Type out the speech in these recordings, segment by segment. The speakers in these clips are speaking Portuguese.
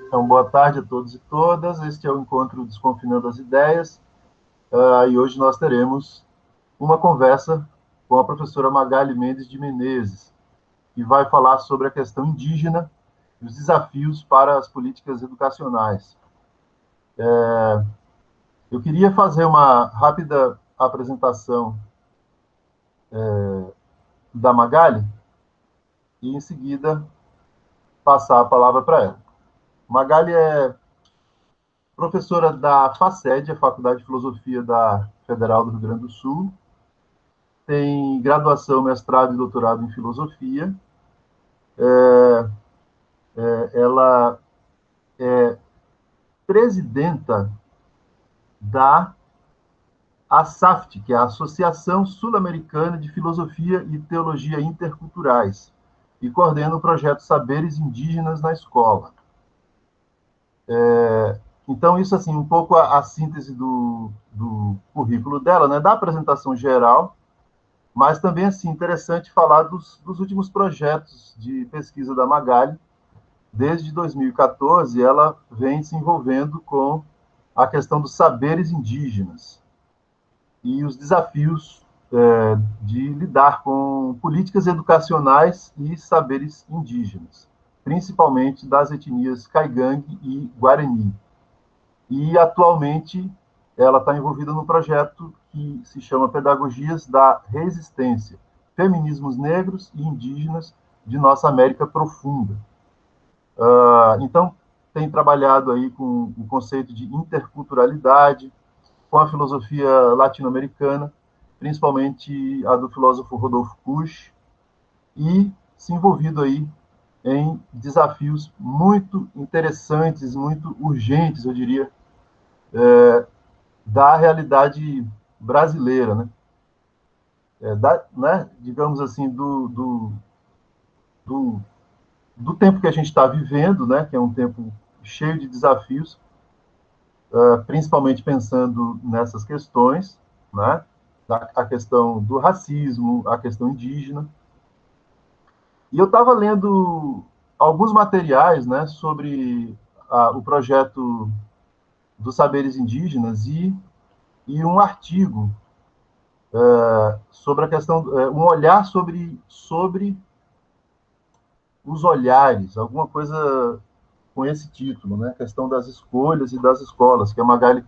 Então, boa tarde a todos e todas. Este é o encontro Desconfinando as Ideias. E hoje nós teremos uma conversa com a professora Magali Mendes de Menezes, que vai falar sobre a questão indígena e os desafios para as políticas educacionais. Eu queria fazer uma rápida apresentação da Magali e, em seguida, passar a palavra para ela. Magali é professora da FACED, a Faculdade de Filosofia da Federal do Rio Grande do Sul, tem graduação, mestrado e doutorado em filosofia. Ela é presidenta da ASAFT, que é a Associação Sul-Americana de Filosofia e Teologia Interculturais, e coordena o projeto Saberes Indígenas na Escola. Então, isso, assim, um pouco a síntese do currículo dela, né, da apresentação geral, mas também, assim, interessante falar dos últimos projetos de pesquisa da Magali. Desde 2014, ela vem se envolvendo com a questão dos saberes indígenas e os desafios de lidar com políticas educacionais e saberes indígenas, principalmente das etnias Caigangue e Guarani. E, atualmente, ela está envolvida no projeto que se chama Pedagogias da Resistência, Feminismos Negros e Indígenas de Nossa América Profunda. Então, tem trabalhado aí com o conceito de interculturalidade, com a filosofia latino-americana, principalmente a do filósofo Rodolfo Kusch, e se envolvido aí em desafios muito interessantes, muito urgentes, eu diria, da realidade brasileira, né? Né? Digamos assim, do, do tempo que a gente está vivendo, né? Que é um tempo cheio de desafios, principalmente pensando nessas questões, né? A questão do racismo, a questão indígena. E eu estava lendo alguns materiais, né, sobre o projeto dos saberes indígenas e um artigo sobre a questão, um olhar sobre os olhares, alguma coisa com esse título, né, a questão das escolhas e das escolas, que a Magali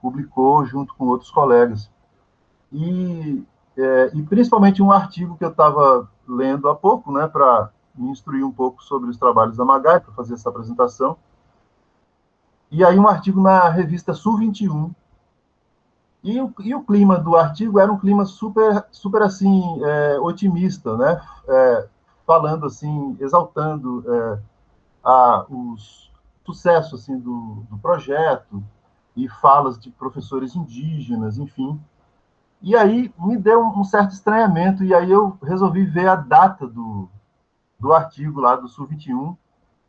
publicou junto com outros colegas. E principalmente um artigo que eu estava lendo há pouco, né, para me instruir um pouco sobre os trabalhos da Magali, para fazer essa apresentação. E aí um artigo na revista Sul 21. E o clima do artigo era um clima super, super assim, otimista, né? Falando assim, exaltando os sucessos assim, do projeto e falas de professores indígenas, enfim. E aí me deu um certo estranhamento, e aí eu resolvi ver a data do artigo lá do Sul 21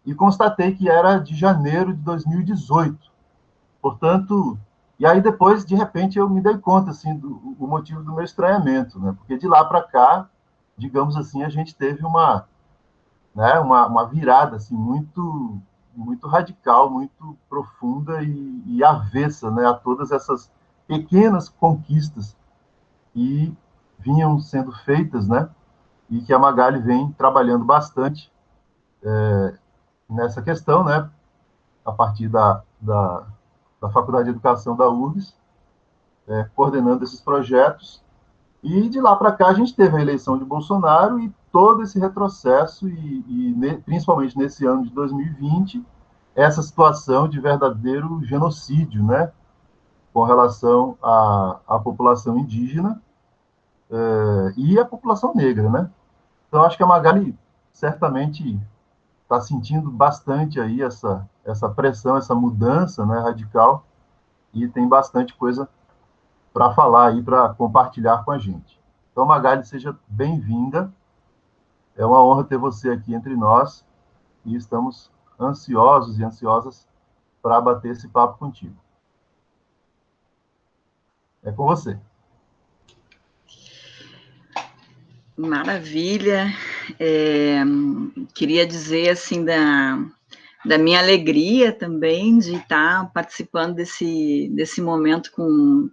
e constatei que era de janeiro de 2018. Portanto, e aí depois, de repente, eu me dei conta assim, do motivo do meu estranhamento, né? Porque de lá para cá, digamos assim, a gente teve uma virada assim, muito, muito radical, muito profunda e avessa, né, a todas essas pequenas conquistas que vinham sendo feitas, né? E que a Magali vem trabalhando bastante nessa questão, né? A partir da Faculdade de Educação da URGS, coordenando esses projetos. E de lá para cá a gente teve a eleição de Bolsonaro e todo esse retrocesso, principalmente nesse ano de 2020, essa situação de verdadeiro genocídio, né? Com relação à população indígena e à população negra, né? Então, acho que a Magali certamente está sentindo bastante aí essa pressão, essa mudança, né, radical, e tem bastante coisa para falar aí, para compartilhar com a gente. Então, Magali, seja bem-vinda. É uma honra ter você aqui entre nós e estamos ansiosos e ansiosas para bater esse papo contigo. É com você. Maravilha. Queria dizer assim da minha alegria também de estar participando desse momento com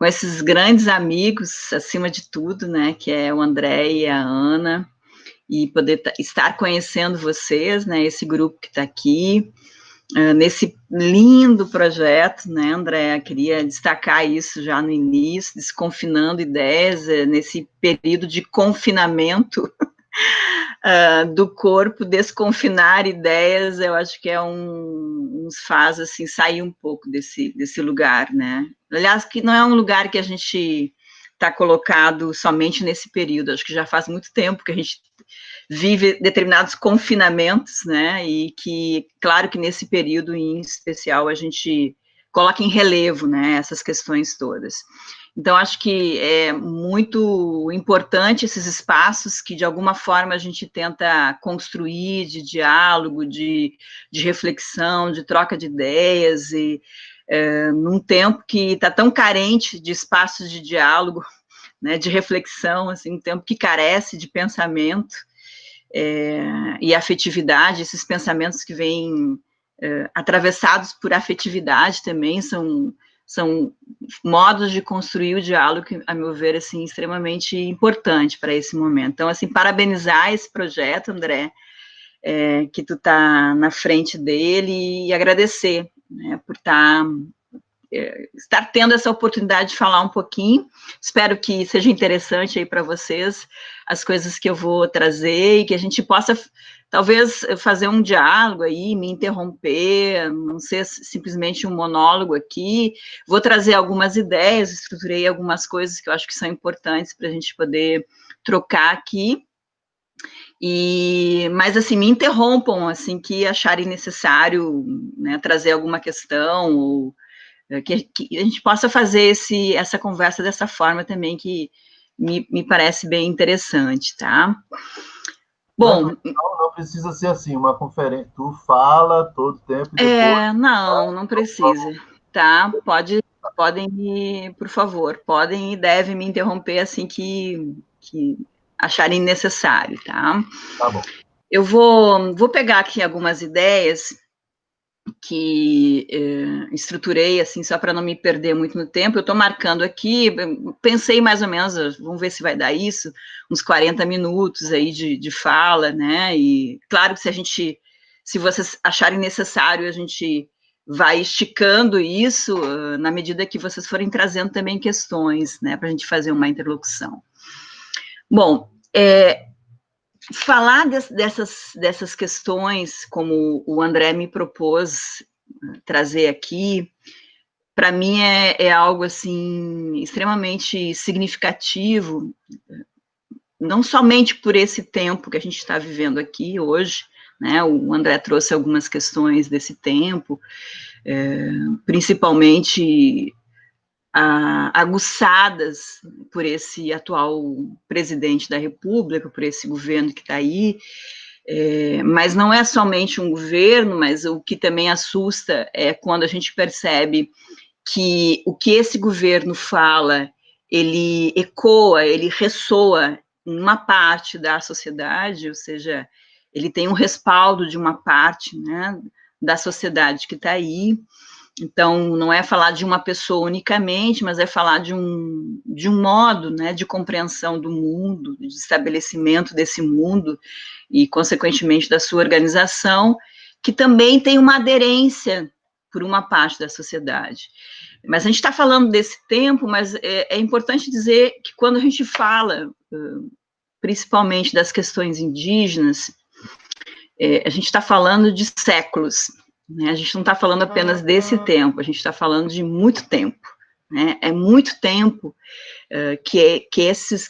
esses grandes amigos, acima de tudo, né, que é o André e a Ana, e poder estar conhecendo vocês, né, esse grupo que está aqui, nesse lindo projeto, né, André, queria destacar isso já no início, Desconfinando Ideias, nesse período de confinamento do corpo, desconfinar ideias, eu acho que nos faz, assim, sair um pouco desse lugar, né, aliás, que não é um lugar que a gente está colocado somente nesse período, acho que já faz muito tempo que a gente vive determinados confinamentos, né, e que, claro que nesse período em especial, a gente coloca em relevo, né, essas questões todas. Então, acho que é muito importante esses espaços que, de alguma forma, a gente tenta construir de diálogo, de reflexão, de troca de ideias, e num tempo que está tão carente de espaços de diálogo, né, de reflexão, assim, um tempo que carece de pensamento, e afetividade, esses pensamentos que vêm atravessados por afetividade também, são modos de construir o diálogo que, a meu ver, assim, extremamente importante para esse momento. Então, assim, parabenizar esse projeto, André, que tu está na frente dele, e agradecer, né, por estar tendo essa oportunidade de falar um pouquinho. Espero que seja interessante aí para vocês as coisas que eu vou trazer e que a gente possa, talvez, fazer um diálogo aí, me interromper, não ser simplesmente um monólogo aqui. Vou trazer algumas ideias, estruturei algumas coisas que eu acho que são importantes para a gente poder trocar aqui. Mas, assim, me interrompam, assim, que acharem necessário, né, trazer alguma questão, ou que a gente possa fazer essa conversa dessa forma também, que me parece bem interessante, tá? Bom... Não precisa ser assim, uma conferência, tu fala todo tempo e depois... Não precisa, tá? Podem, por favor, podem e devem me interromper assim que acharem necessário, tá? Tá bom. Eu vou pegar aqui algumas ideias que estruturei, assim, só para não me perder muito no tempo. Eu estou marcando aqui, pensei mais ou menos, vamos ver se vai dar isso, uns 40 minutos aí de fala, né, e claro que se vocês acharem necessário, a gente vai esticando isso na medida que vocês forem trazendo também questões, né, para a gente fazer uma interlocução. Bom, falar dessas questões, como o André me propôs trazer aqui, para mim é algo, assim, extremamente significativo, não somente por esse tempo que a gente está vivendo aqui hoje, né, o André trouxe algumas questões desse tempo, principalmente aguçadas por esse atual presidente da República, por esse governo que está aí, mas não é somente um governo, mas o que também assusta é quando a gente percebe que o que esse governo fala, ele ecoa, ele ressoa em uma parte da sociedade, ou seja, ele tem um respaldo de uma parte, né, da sociedade que está aí. Então, não é falar de uma pessoa unicamente, mas é falar de um modo, né, de compreensão do mundo, de estabelecimento desse mundo e, consequentemente, da sua organização, que também tem uma aderência por uma parte da sociedade. Mas a gente está falando desse tempo, mas é importante dizer que quando a gente fala, principalmente das questões indígenas, a gente está falando de séculos, né? A gente não está falando apenas desse tempo, a gente está falando de muito tempo, né? É muito tempo que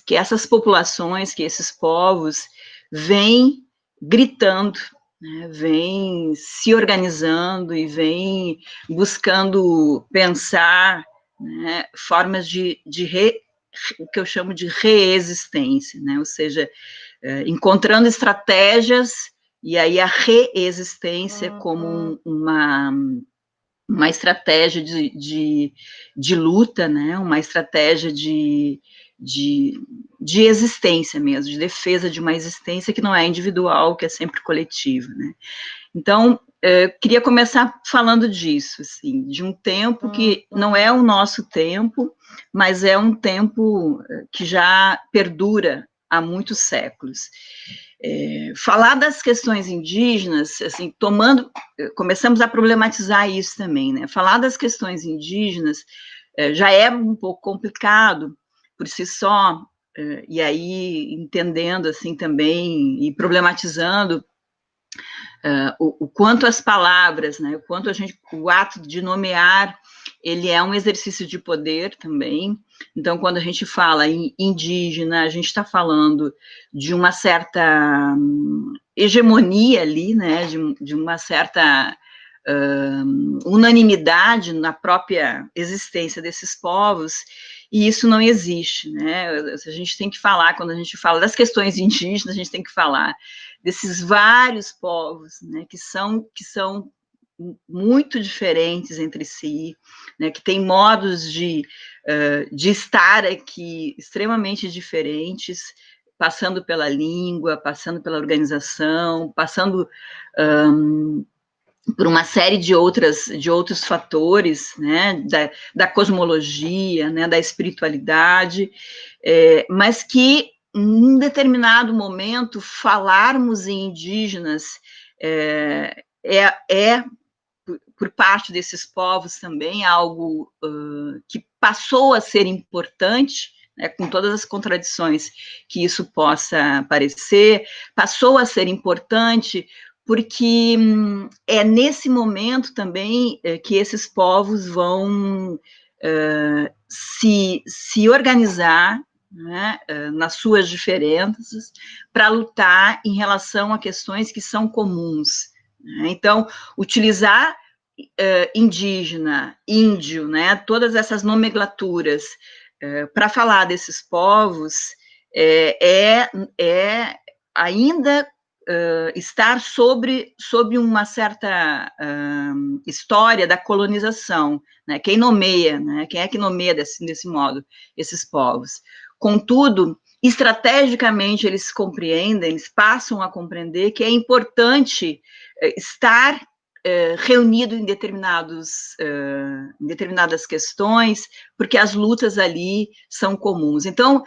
essas populações, que esses povos vêm gritando, né? Vêm se organizando e vêm buscando pensar, né, formas o que eu chamo de reexistência, né? Ou seja, encontrando estratégias, e aí a reexistência como uma estratégia de luta, né, uma estratégia de existência mesmo, de defesa de uma existência que não é individual, que é sempre coletiva, né. Então, queria começar falando disso, assim, de um tempo que não é o nosso tempo, mas é um tempo que já perdura há muitos séculos. Falar das questões indígenas, assim, começamos a problematizar isso também, né? Falar das questões indígenas já é um pouco complicado por si só, e aí entendendo, assim, também, e problematizando o quanto as palavras, né, o quanto o ato de nomear, ele é um exercício de poder também. Então, quando a gente fala em indígena, a gente está falando de uma certa hegemonia ali, né, de uma certa unanimidade na própria existência desses povos, e isso não existe, né? A gente tem que falar, quando a gente fala das questões indígenas, a gente tem que falar desses vários povos, né, que são muito diferentes entre si, né, que têm modos de estar aqui extremamente diferentes, passando pela língua, passando pela organização, passando por uma série de outros fatores, né, da cosmologia, né, da espiritualidade, mas que em um determinado momento falarmos em indígenas por parte desses povos também algo que passou a ser importante, né, com todas as contradições que isso possa parecer, passou a ser importante porque é nesse momento também que esses povos vão se organizar, né, nas suas diferenças, para lutar em relação a questões que são comuns. Né? Então, utilizar indígena, índio, né, todas essas nomenclaturas para falar desses povos ainda estar sobre uma certa história da colonização, né? Quem nomeia, né? Quem é que nomeia desse modo esses povos? Contudo, estrategicamente eles compreendem, eles passam a compreender que é importante estar reunido em determinadas questões, porque as lutas ali são comuns. Então,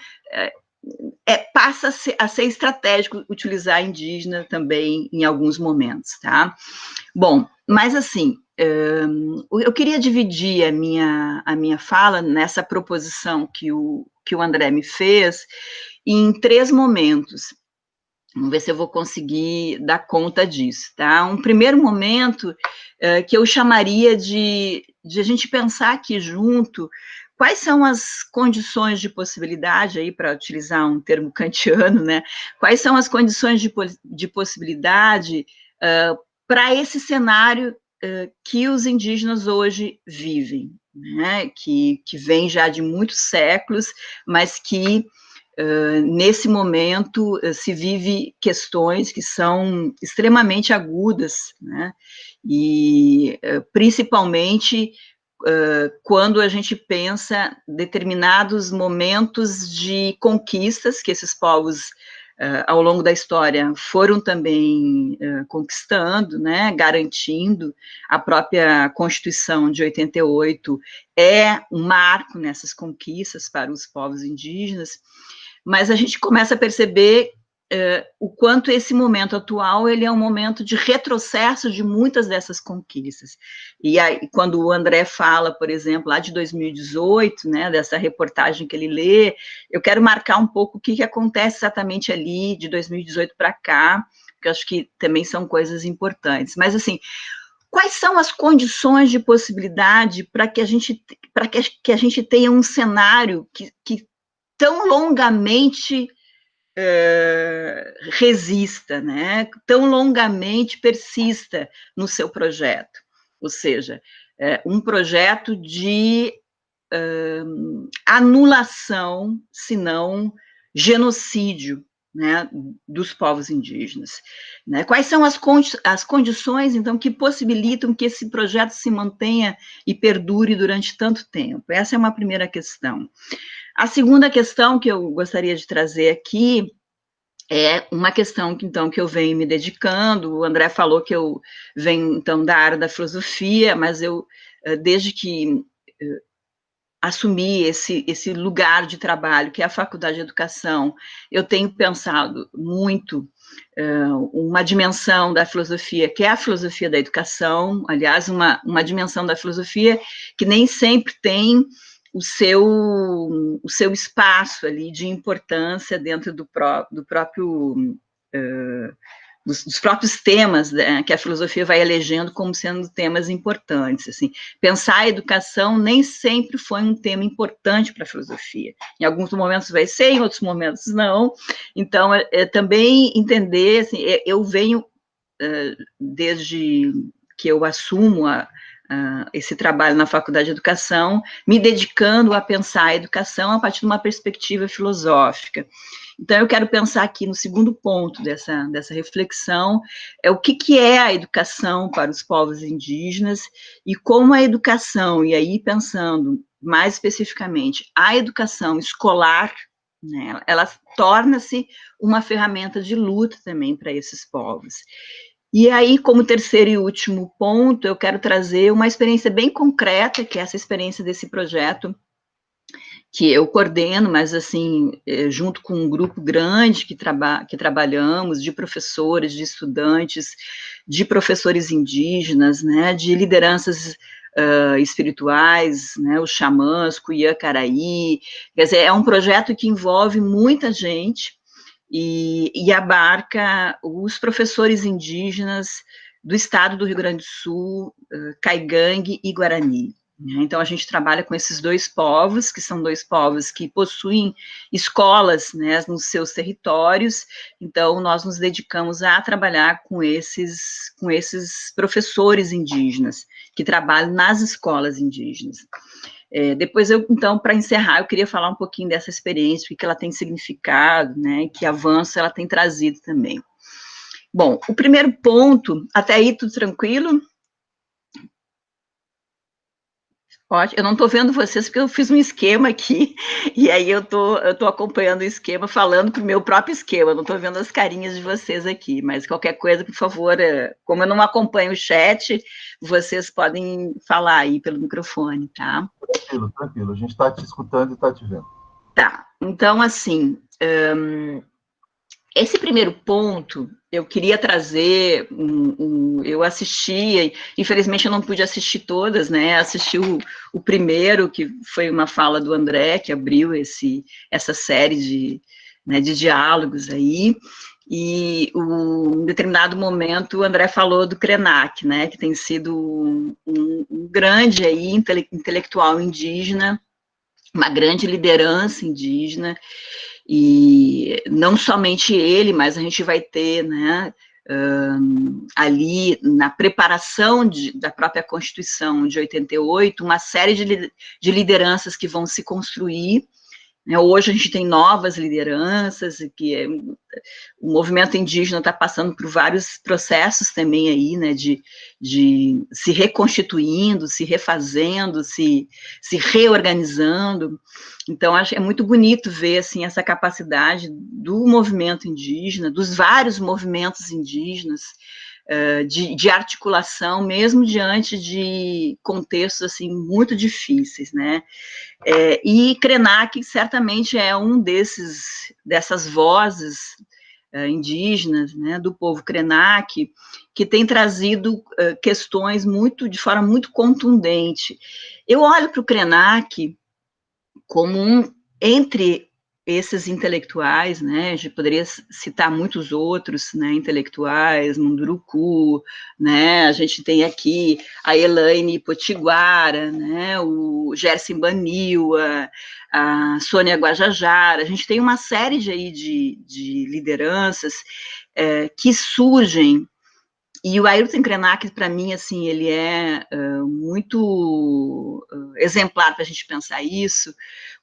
passa a ser estratégico utilizar indígena também em alguns momentos, tá? Bom, mas assim, eu queria dividir a minha fala nessa proposição que o André me fez em 3 momentos. Vamos ver se eu vou conseguir dar conta disso, tá? Um primeiro momento que eu chamaria de a gente pensar aqui junto quais são as condições de possibilidade, aí para utilizar um termo kantiano, né? Quais são as condições de possibilidade para esse cenário que os indígenas hoje vivem, né? Que vem já de muitos séculos, mas que nesse momento se vive questões que são extremamente agudas, né? E principalmente quando a gente pensa determinados momentos de conquistas que esses povos ao longo da história foram também conquistando, né, garantindo. A própria Constituição de 88 é um marco nessas conquistas para os povos indígenas, mas a gente começa a perceber o quanto esse momento atual ele é um momento de retrocesso de muitas dessas conquistas. E aí, quando o André fala, por exemplo, lá de 2018, né, dessa reportagem que ele lê, eu quero marcar um pouco o que acontece exatamente ali de 2018 para cá, porque eu acho que também são coisas importantes. Mas, assim, quais são as condições de possibilidade para que a gente tenha um cenário que tão longamente resista, né? Tão longamente persista no seu projeto, ou seja, um projeto de anulação, se não genocídio, né, dos povos indígenas. Né? Quais são as condições, então, que possibilitam que esse projeto se mantenha e perdure durante tanto tempo? Essa é uma primeira questão. A segunda questão que eu gostaria de trazer aqui é uma questão então que eu venho me dedicando. O André falou que eu venho então da área da filosofia, mas eu desde que assumi esse lugar de trabalho, que é a Faculdade de Educação, eu tenho pensado muito uma dimensão da filosofia, que é a filosofia da educação, aliás, uma dimensão da filosofia que nem sempre tem o seu espaço ali de importância dentro do próprio dos próprios temas, né, que a filosofia vai elegendo como sendo temas importantes. Assim. Pensar a educação nem sempre foi um tema importante para a filosofia. Em alguns momentos vai ser, em outros momentos não. Então, também entender, assim, eu venho, desde que eu assumo esse trabalho na Faculdade de Educação, me dedicando a pensar a educação a partir de uma perspectiva filosófica. Então, eu quero pensar aqui no segundo ponto dessa reflexão, o que é a educação para os povos indígenas e como a educação, e aí pensando mais especificamente, a educação escolar, né, ela torna-se uma ferramenta de luta também para esses povos. E aí, como terceiro e último ponto, eu quero trazer uma experiência bem concreta, que é essa experiência desse projeto que eu coordeno, mas assim, junto com um grupo grande que trabalhamos, de professores, de estudantes, de professores indígenas, né, de lideranças espirituais, né, os xamãs, Cuiã Caraí, quer dizer, é um projeto que envolve muita gente e abarca os professores indígenas do estado do Rio Grande do Sul, Caigangue e Guarani. Então, a gente trabalha com esses dois povos, que são dois povos que possuem escolas, né, nos seus territórios, então nós nos dedicamos a trabalhar com esses professores indígenas, que trabalham nas escolas indígenas. Depois, então, para encerrar, eu queria falar um pouquinho dessa experiência, o que ela tem significado, né, que avanço ela tem trazido também. Bom, o primeiro ponto, até aí tudo tranquilo? Ótimo. Eu não estou vendo vocês porque eu fiz um esquema aqui, e aí eu tô acompanhando o esquema, falando para o meu próprio esquema, não estou vendo as carinhas de vocês aqui, mas qualquer coisa, por favor, como eu não acompanho o chat, vocês podem falar aí pelo microfone, tá? Tranquilo, tranquilo. A gente está te escutando e está te vendo. Tá, então, assim, esse primeiro ponto, eu queria trazer, eu assisti, infelizmente eu não pude assistir todas, né, assisti o primeiro, que foi uma fala do André, que abriu essa série de diálogos aí, e em determinado momento o André falou do Krenak, né, que tem sido um grande aí intelectual indígena, uma grande liderança indígena, e não somente ele, mas a gente vai ter, né, ali na preparação da própria Constituição de 88, uma série de lideranças que vão se construir. Hoje a gente tem novas lideranças, que o movimento indígena está passando por vários processos também aí, né, de se reconstituindo, se refazendo, se reorganizando. Então, acho que é muito bonito ver, assim, essa capacidade do movimento indígena, dos vários movimentos indígenas, de articulação, mesmo diante de contextos, assim, muito difíceis, né? E Krenak certamente é dessas vozes indígenas, né, do povo Krenak, que tem trazido questões de forma muito contundente. Eu olho para o Krenak como entre esses intelectuais, né, a gente poderia citar muitos outros, né, intelectuais, Munduruku, né, a gente tem aqui a Elaine Potiguara, né, o Gerson Banil, a Sônia Guajajara, a gente tem uma série de lideranças que surgem, e o Ailton Krenak, para mim, assim, ele é muito exemplar para a gente pensar isso,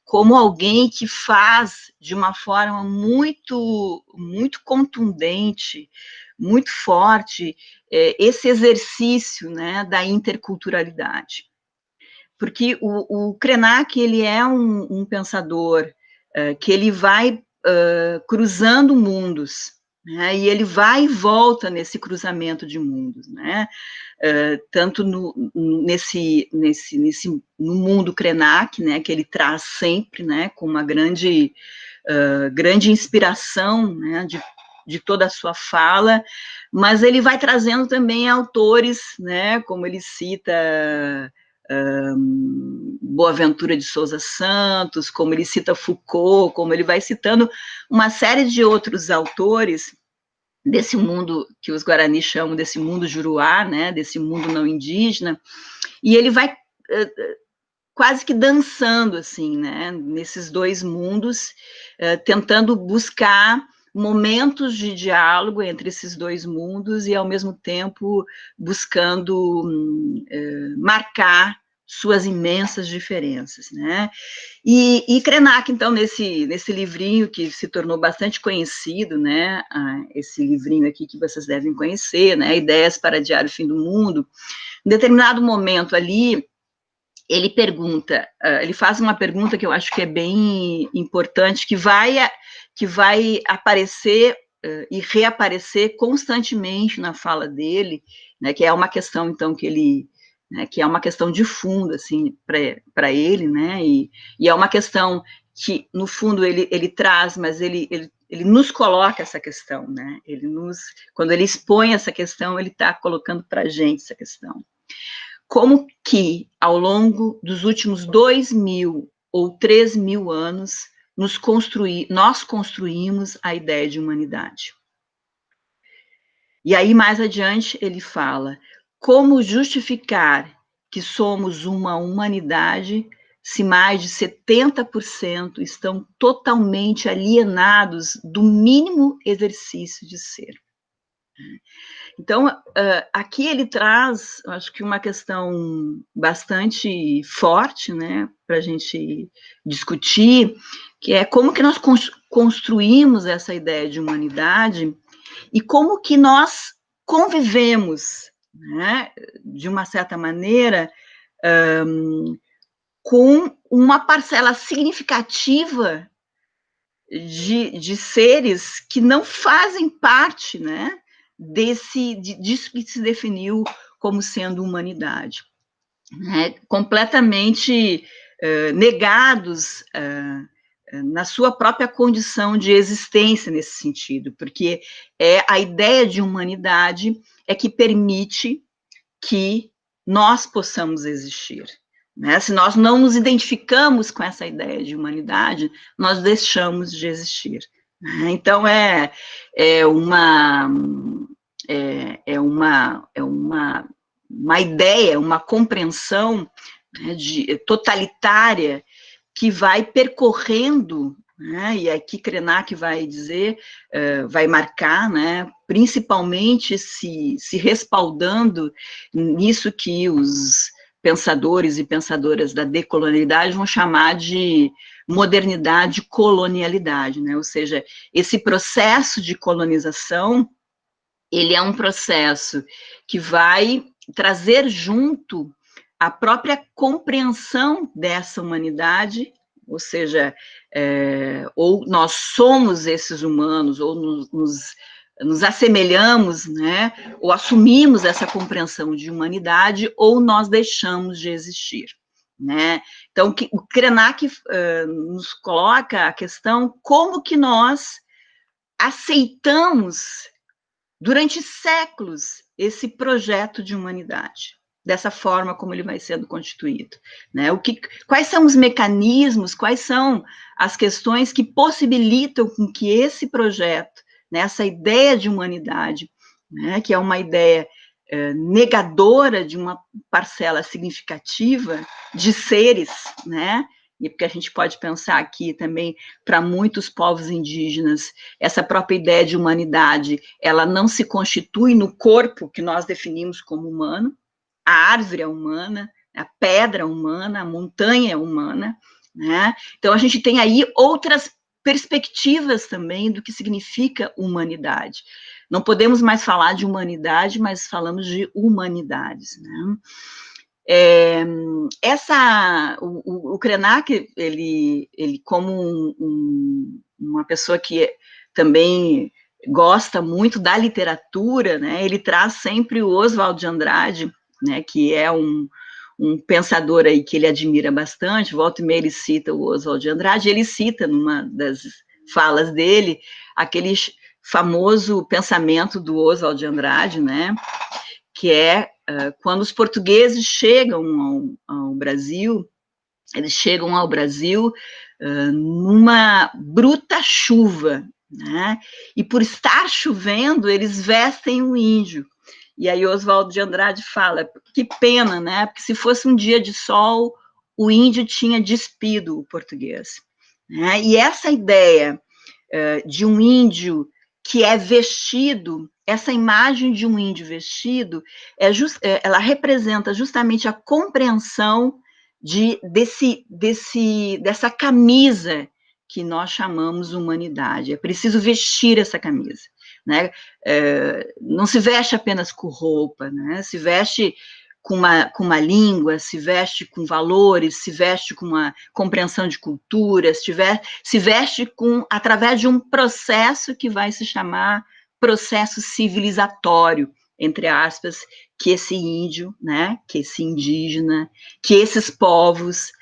como alguém que faz de uma forma muito, muito contundente, muito forte, esse exercício, né, da interculturalidade. Porque o Krenak, ele é um pensador que ele vai cruzando mundos, né? E ele vai e volta nesse cruzamento de mundos, né? Tanto no mundo Krenak, né, que ele traz sempre, né, com uma grande inspiração, né, de toda a sua fala, mas ele vai trazendo também autores, né, como ele cita Boaventura de Souza Santos, como ele cita Foucault, como ele vai citando uma série de outros autores desse mundo que os Guarani chamam desse mundo juruá, né, desse mundo não indígena, e ele vai quase que dançando, assim, né, nesses dois mundos, tentando buscar momentos de diálogo entre esses dois mundos e, ao mesmo tempo, buscando marcar suas imensas diferenças, né? E Krenak, então, nesse livrinho que se tornou bastante conhecido, né, esse livrinho aqui que vocês devem conhecer, né, Ideias para Diário Fim do Mundo, em determinado momento ali, ele pergunta, ele faz uma pergunta que eu acho que é bem importante, que vai aparecer e reaparecer constantemente na fala dele, né, que é uma questão, então, que ele, né, que é uma questão de fundo, assim, para ele, né, e é uma questão que, no fundo, ele traz, mas ele nos coloca essa questão, né, quando ele expõe essa questão, ele está colocando para a gente essa questão. Como que, ao longo dos últimos 2.000 ou 3.000 anos, nós construímos a ideia de humanidade. E aí, mais adiante, ele fala, como justificar que somos uma humanidade se mais de 70% estão totalmente alienados do mínimo exercício de ser? Então, aqui ele traz, acho que uma questão bastante forte, né, para a gente discutir, que é como que nós construímos essa ideia de humanidade e como que nós convivemos, né, de uma certa maneira, com uma parcela significativa de seres que não fazem parte, né, disso que se definiu como sendo humanidade, né, completamente negados na sua própria condição de existência nesse sentido, porque a ideia de humanidade é que permite que nós possamos existir. Né? Se nós não nos identificamos com essa ideia de humanidade, nós deixamos de existir. Né? Então, uma ideia, uma compreensão, né, totalitária que vai percorrendo, né, e aqui Krenak vai dizer, vai marcar, né, principalmente se respaldando nisso que os pensadores e pensadoras da decolonialidade vão chamar de modernidade colonialidade, né, ou seja, esse processo de colonização, ele é um processo que vai trazer junto a própria compreensão dessa humanidade, ou seja, ou nós somos esses humanos, ou nos assemelhamos, né, ou assumimos essa compreensão de humanidade, ou nós deixamos de existir, né? Então, o Krenak nos coloca a questão como que nós aceitamos durante séculos esse projeto de humanidade, dessa forma como ele vai sendo constituído, né? Quais são os mecanismos, quais são as questões que possibilitam com que esse projeto, né, essa ideia de humanidade, né, que é uma ideia negadora de uma parcela significativa de seres, né? E porque a gente pode pensar aqui também, para muitos povos indígenas, essa própria ideia de humanidade, ela não se constitui no corpo que nós definimos como humano, a árvore é humana, a pedra é humana, a montanha é humana, né? Então, a gente tem aí outras perspectivas também do que significa humanidade. Não podemos mais falar de humanidade, mas falamos de humanidades, né? O Krenak, ele como uma pessoa que também gosta muito da literatura, né? Ele traz sempre o Oswald de Andrade, né? Que é um pensador aí que ele admira bastante. Volta e meia ele cita o Oswald de Andrade. Ele cita numa das falas dele aquele famoso pensamento do Oswald de Andrade, né? Que é quando os portugueses chegam ao Brasil, eles chegam ao Brasil numa bruta chuva, né? E por estar chovendo, eles vestem um índio. E aí Oswald de Andrade fala, que pena, né? Porque se fosse um dia de sol, o índio tinha despido o português. Né? E essa ideia de um índio que é vestido, essa imagem de um índio vestido, ela representa justamente a compreensão dessa camisa que nós chamamos humanidade. É preciso vestir essa camisa, né? Não se veste apenas com roupa, né? Se veste com uma língua, se veste com valores, se veste com uma compreensão de cultura, se veste através de um processo que vai se chamar processo civilizatório, entre aspas, que esse índio, né, que esse indígena, que esses povos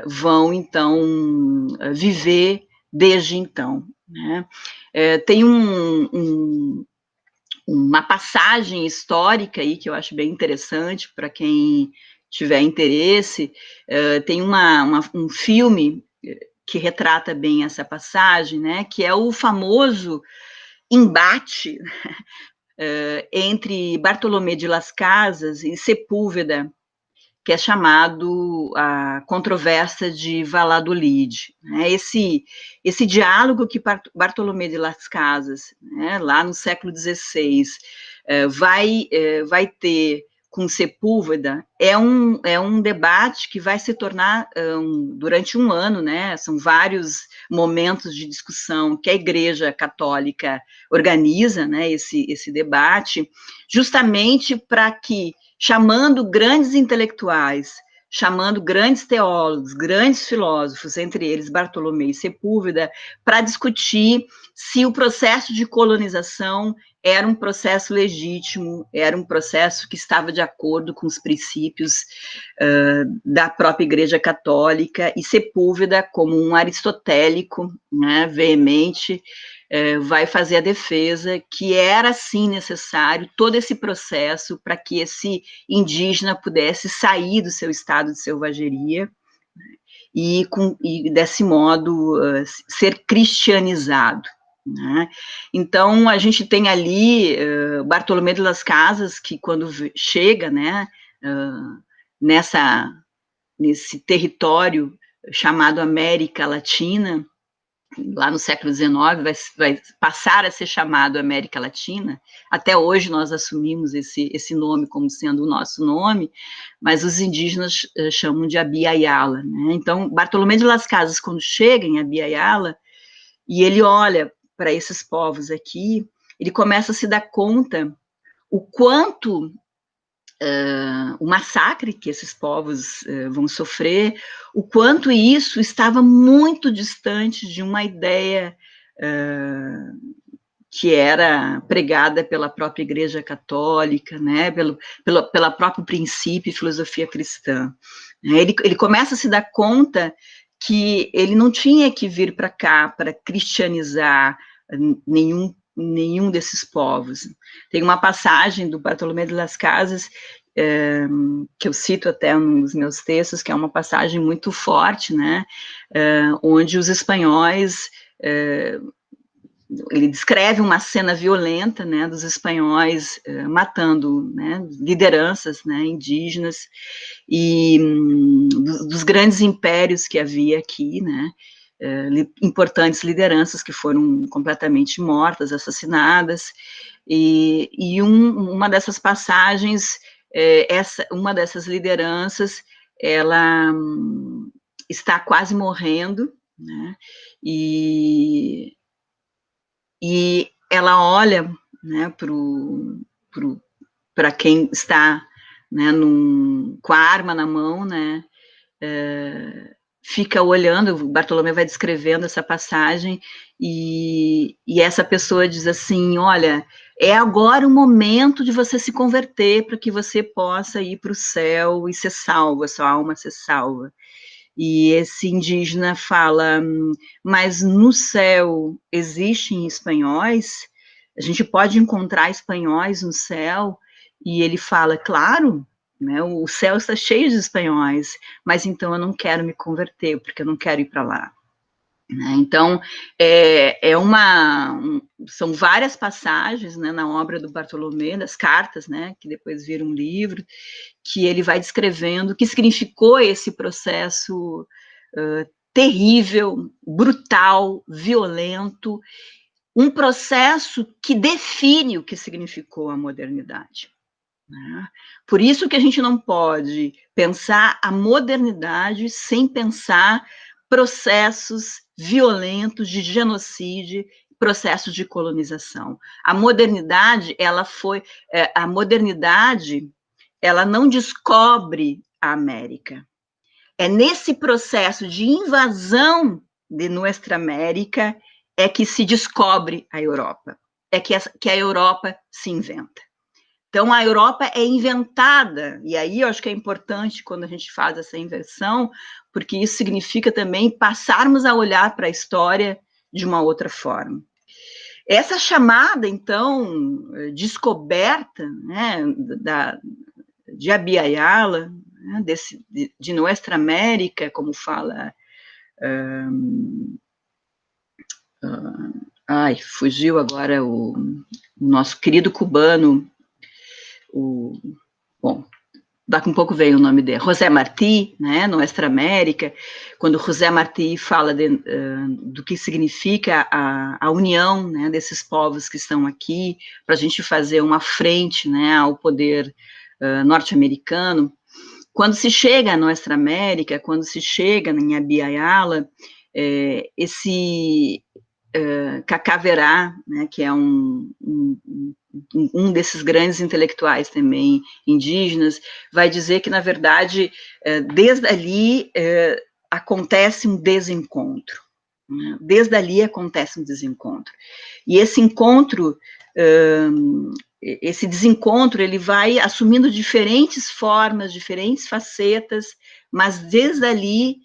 vão, então, viver desde então. Né? Tem uma passagem histórica aí que eu acho bem interessante para quem tiver interesse. Tem um filme que retrata bem essa passagem, né, que é o famoso embate entre Bartolomé de Las Casas e Sepúlveda, que é chamado a controvérsia de Valladolid. Né? Esse diálogo que Bartolomé de Las Casas, né, lá no século XVI, vai ter com Sepúlveda, é um debate que vai se tornar, durante um ano, né, são vários momentos de discussão que a Igreja Católica organiza, né, esse debate, justamente para que, chamando grandes intelectuais, chamando grandes teólogos, grandes filósofos, entre eles Bartolomé e Sepúlveda, para discutir se o processo de colonização era um processo legítimo, era um processo que estava de acordo com os princípios da própria Igreja Católica, e Sepúlveda, como um aristotélico, né, veemente, vai fazer a defesa que era, sim, necessário todo esse processo para que esse indígena pudesse sair do seu estado de selvageria e desse modo, ser cristianizado. Né? Então, a gente tem ali Bartolomé de Las Casas, que quando chega, né, nesse território chamado América Latina, lá no século XIX, vai passar a ser chamado América Latina. Até hoje nós assumimos esse nome como sendo o nosso nome, mas os indígenas chamam de Abya-Yala. Né? Então, Bartolomé de Las Casas, quando chega em Abya-Yala, e ele olha para esses povos aqui, ele começa a se dar conta o quanto o massacre que esses povos vão sofrer, o quanto isso estava muito distante de uma ideia que era pregada pela própria Igreja Católica, né, pela próprio princípio e filosofia cristã. Ele começa a se dar conta que ele não tinha que vir para cá para cristianizar nenhum desses povos. Tem uma passagem do Bartolomé de Las Casas, que eu cito até nos meus textos, que é uma passagem muito forte, né, onde os espanhóis, ele descreve uma cena violenta, né, dos espanhóis matando, né, lideranças, né, indígenas, e dos grandes impérios que havia aqui, né, importantes lideranças que foram completamente mortas, assassinadas, e uma dessas passagens, uma dessas lideranças, ela está quase morrendo, né, e ela olha, né, para quem está, né, com a arma na mão, né, fica olhando, o Bartolomé vai descrevendo essa passagem, e essa pessoa diz assim, olha, é agora o momento de você se converter para que você possa ir para o céu e ser salvo, a sua alma ser salva. E esse indígena fala, mas no céu existem espanhóis? A gente pode encontrar espanhóis no céu? E ele fala, claro, né, o céu está cheio de espanhóis, mas então eu não quero me converter, porque eu não quero ir para lá. Então, são várias passagens, né, na obra do Bartolomé, das cartas, né, que depois viram um livro, que ele vai descrevendo o que significou esse processo terrível, brutal, violento, um processo que define o que significou a modernidade. Né? Por isso que a gente não pode pensar a modernidade sem pensar processos violentos de genocídio, processos de colonização. A modernidade, ela não descobre a América. É nesse processo de invasão de Nuestra América é que se descobre a Europa, é que a Europa se inventa. Então, a Europa é inventada, e aí eu acho que é importante quando a gente faz essa inversão, porque isso significa também passarmos a olhar para a história de uma outra forma. Essa chamada, então, descoberta, né, de Abya Yala, né, de Nuestra América, como fala... fugiu agora o nosso querido cubano, bom, daqui um pouco veio o nome dele, José Martí, né, Nuestra América, quando José Martí fala do que significa a união, né, desses povos que estão aqui, para a gente fazer uma frente, né, ao poder norte-americano. Quando se chega a Nuestra América, quando se chega em Abya Yala, esse Cacaverá, né, que é um desses grandes intelectuais também indígenas, vai dizer que, na verdade, desde ali acontece um desencontro. Né? Desde ali acontece um desencontro. E esse encontro, esse desencontro, ele vai assumindo diferentes formas, diferentes facetas, mas desde ali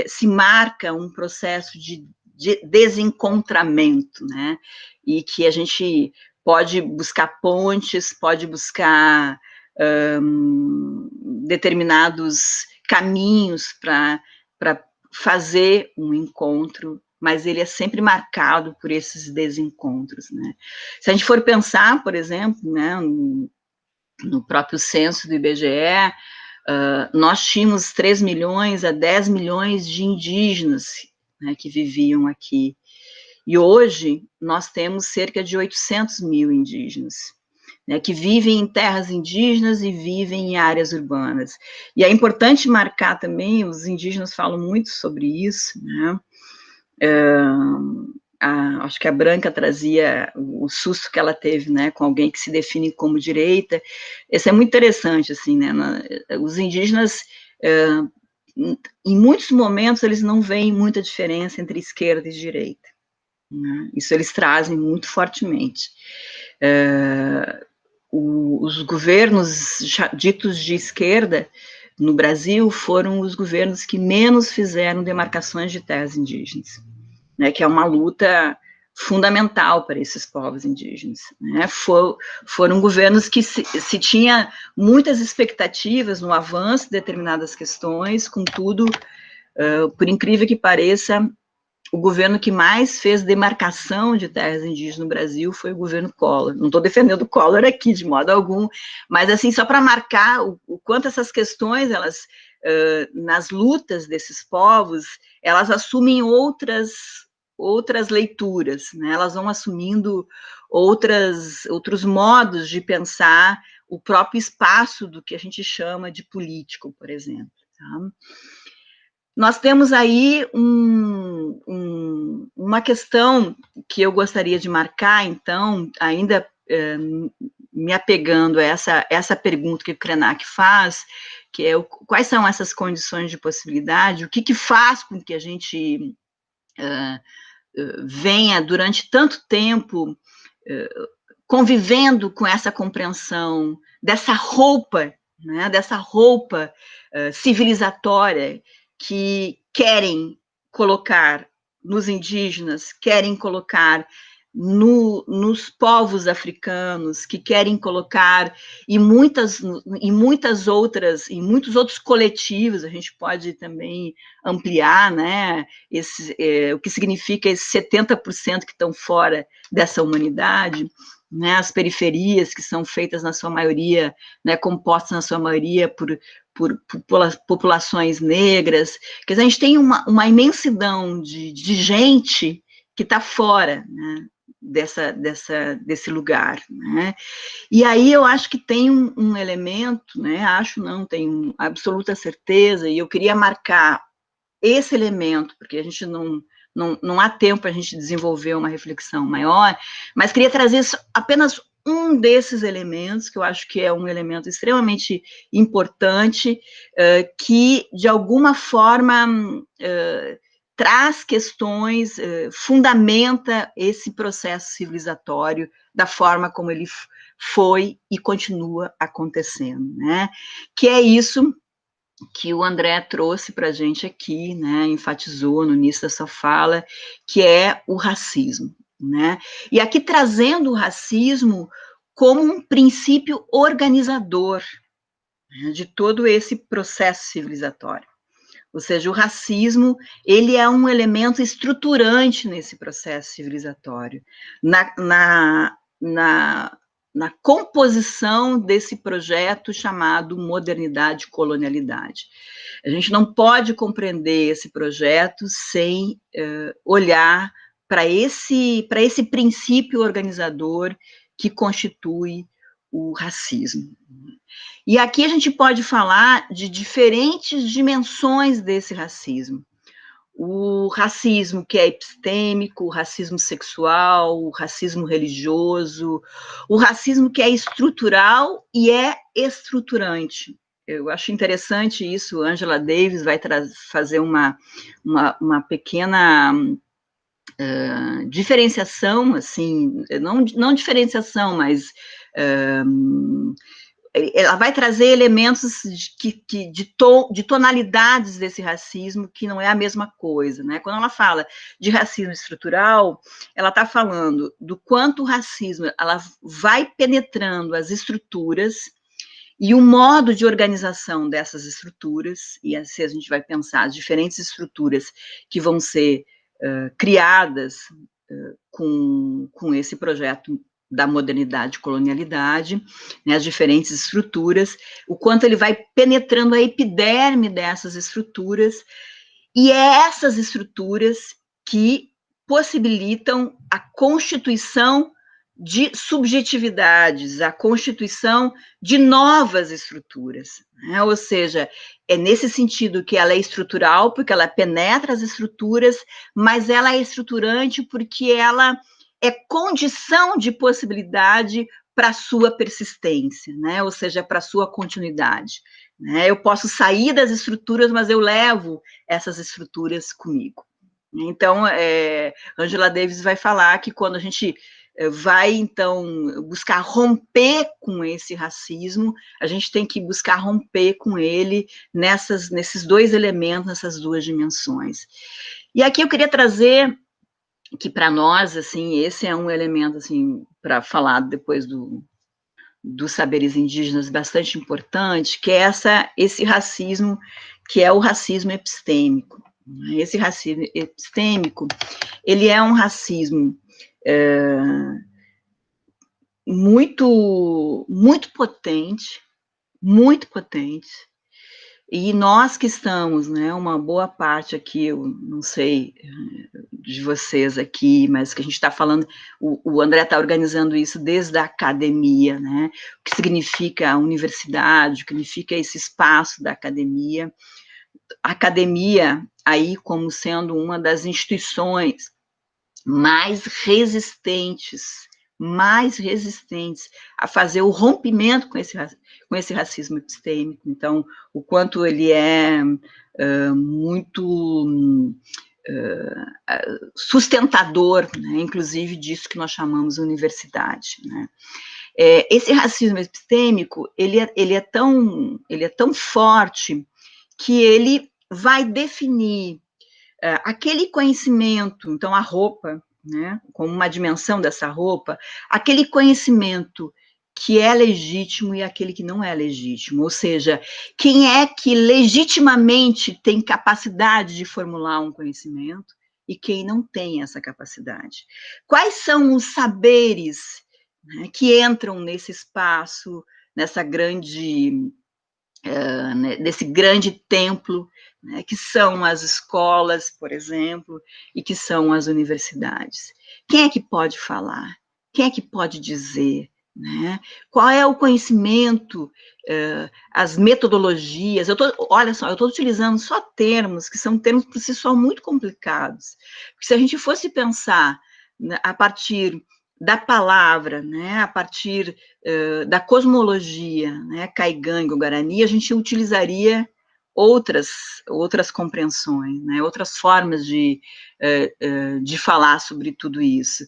se marca um processo de desencontramento, né? E que a gente pode buscar pontes, pode buscar determinados caminhos para fazer um encontro, mas ele é sempre marcado por esses desencontros, né? Se a gente for pensar, por exemplo, né, no próprio censo do IBGE, nós tínhamos 3 milhões a 10 milhões de indígenas, né, que viviam aqui. E hoje nós temos cerca de 800 mil indígenas, né, que vivem em terras indígenas e vivem em áreas urbanas. E é importante marcar também, os indígenas falam muito sobre isso, né? Acho que a Branca trazia o susto que ela teve, né, com alguém que se define como direita. Isso é muito interessante, assim, né? Os indígenas, em muitos momentos, eles não veem muita diferença entre esquerda e direita. Né? Isso eles trazem muito fortemente. Os governos ditos de esquerda no Brasil foram os governos que menos fizeram demarcações de terras indígenas, né, que é uma luta fundamental para esses povos indígenas. Né? Foram governos que se tinha muitas expectativas no avanço de determinadas questões, contudo, por incrível que pareça, o governo que mais fez demarcação de terras indígenas no Brasil foi o governo Collor. Não estou defendendo o Collor aqui, de modo algum, mas, assim, só para marcar o quanto essas questões, elas, nas lutas desses povos, elas assumem outras leituras, né? Elas vão assumindo outros modos de pensar o próprio espaço do que a gente chama de político, por exemplo. Tá? Nós temos aí uma questão que eu gostaria de marcar, então, ainda me apegando a essa pergunta que o Krenak faz, que é quais são essas condições de possibilidade, o que faz com que a gente venha durante tanto tempo convivendo com essa compreensão dessa roupa, né, dessa roupa civilizatória que querem colocar nos indígenas, querem colocar nos povos africanos, que querem colocar em muitos outros coletivos. A gente pode também ampliar, né, o que significa esses 70% que estão fora dessa humanidade, né, as periferias, que são feitas na sua maioria, né, compostas na sua maioria por populações negras. Quer dizer, a gente tem uma imensidão de gente que está fora, né, desse lugar, né? E aí eu acho que tem um elemento, né? Acho não, tenho absoluta certeza, e eu queria marcar esse elemento, porque a gente não há tempo para a gente desenvolver uma reflexão maior, mas queria trazer apenas um desses elementos, que eu acho que é um elemento extremamente importante, que, de alguma forma, traz questões, fundamenta esse processo civilizatório da forma como ele foi e continua acontecendo, né? Que é isso que o André trouxe para a gente aqui, né, enfatizou no início da sua fala, que é o racismo, né? E aqui trazendo o racismo como um princípio organizador, né, de todo esse processo civilizatório. Ou seja, o racismo, ele é um elemento estruturante nesse processo civilizatório, na composição desse projeto chamado modernidade e colonialidade. A gente não pode compreender esse projeto sem olhar para esse princípio organizador que constitui o racismo. E aqui a gente pode falar de diferentes dimensões desse racismo. O racismo que é epistêmico, o racismo sexual, o racismo religioso, o racismo que é estrutural e é estruturante. Eu acho interessante isso, Angela Davis vai fazer uma pequena diferenciação, assim, não diferenciação, mas ela vai trazer elementos de tonalidades desse racismo que não é a mesma coisa, né? Quando ela fala de racismo estrutural, ela está falando do quanto o racismo ela vai penetrando as estruturas e o modo de organização dessas estruturas, e assim a gente vai pensar as diferentes estruturas que vão ser criadas com esse projeto da modernidade e colonialidade, né, as diferentes estruturas, o quanto ele vai penetrando a epiderme dessas estruturas, e é essas estruturas que possibilitam a constituição de subjetividades, a constituição de novas estruturas, né? Ou seja, é nesse sentido que ela é estrutural, porque ela penetra as estruturas, mas ela é estruturante porque ela é condição de possibilidade para a sua persistência, né? Ou seja, para a sua continuidade, né? Eu posso sair das estruturas, mas eu levo essas estruturas comigo. Então, Angela Davis vai falar que quando a gente vai, então, buscar romper com esse racismo, a gente tem que buscar romper com ele nesses dois elementos, nessas duas dimensões. E aqui eu queria trazer que, para nós, assim, esse é um elemento, assim, para falar depois dos saberes indígenas bastante importante, que é esse racismo, que é o racismo epistêmico. Esse racismo epistêmico, ele é um racismo muito potente, e nós que estamos, né, uma boa parte aqui, eu não sei de vocês aqui, mas que a gente está falando, o André está organizando isso desde a academia, né, o que significa a universidade, o que significa esse espaço da academia, a academia aí como sendo uma das instituições mais resistentes mais resistentes a fazer o rompimento com esse racismo epistêmico. Então, o quanto ele é muito sustentador, né, inclusive disso que nós chamamos universidade, né. Esse racismo epistêmico, ele é tão forte que ele vai definir aquele conhecimento, então a roupa, né, como uma dimensão dessa roupa, aquele conhecimento que é legítimo e aquele que não é legítimo, ou seja, quem é que legitimamente tem capacidade de formular um conhecimento e quem não tem essa capacidade. Quais são os saberes, né, que entram nesse espaço, nessa grande desse grande templo, né, que são as escolas, por exemplo, e que são as universidades. Quem é que pode falar? Quem é que pode dizer? Né? Qual é o conhecimento, as metodologias? Olha só, eu estou utilizando só termos que são termos por si só muito complicados. Porque se a gente fosse pensar, né, a partir da palavra, né, a partir da cosmologia, né, Caigangue, Guarani, a gente utilizaria outras compreensões, né, outras formas de falar sobre tudo isso.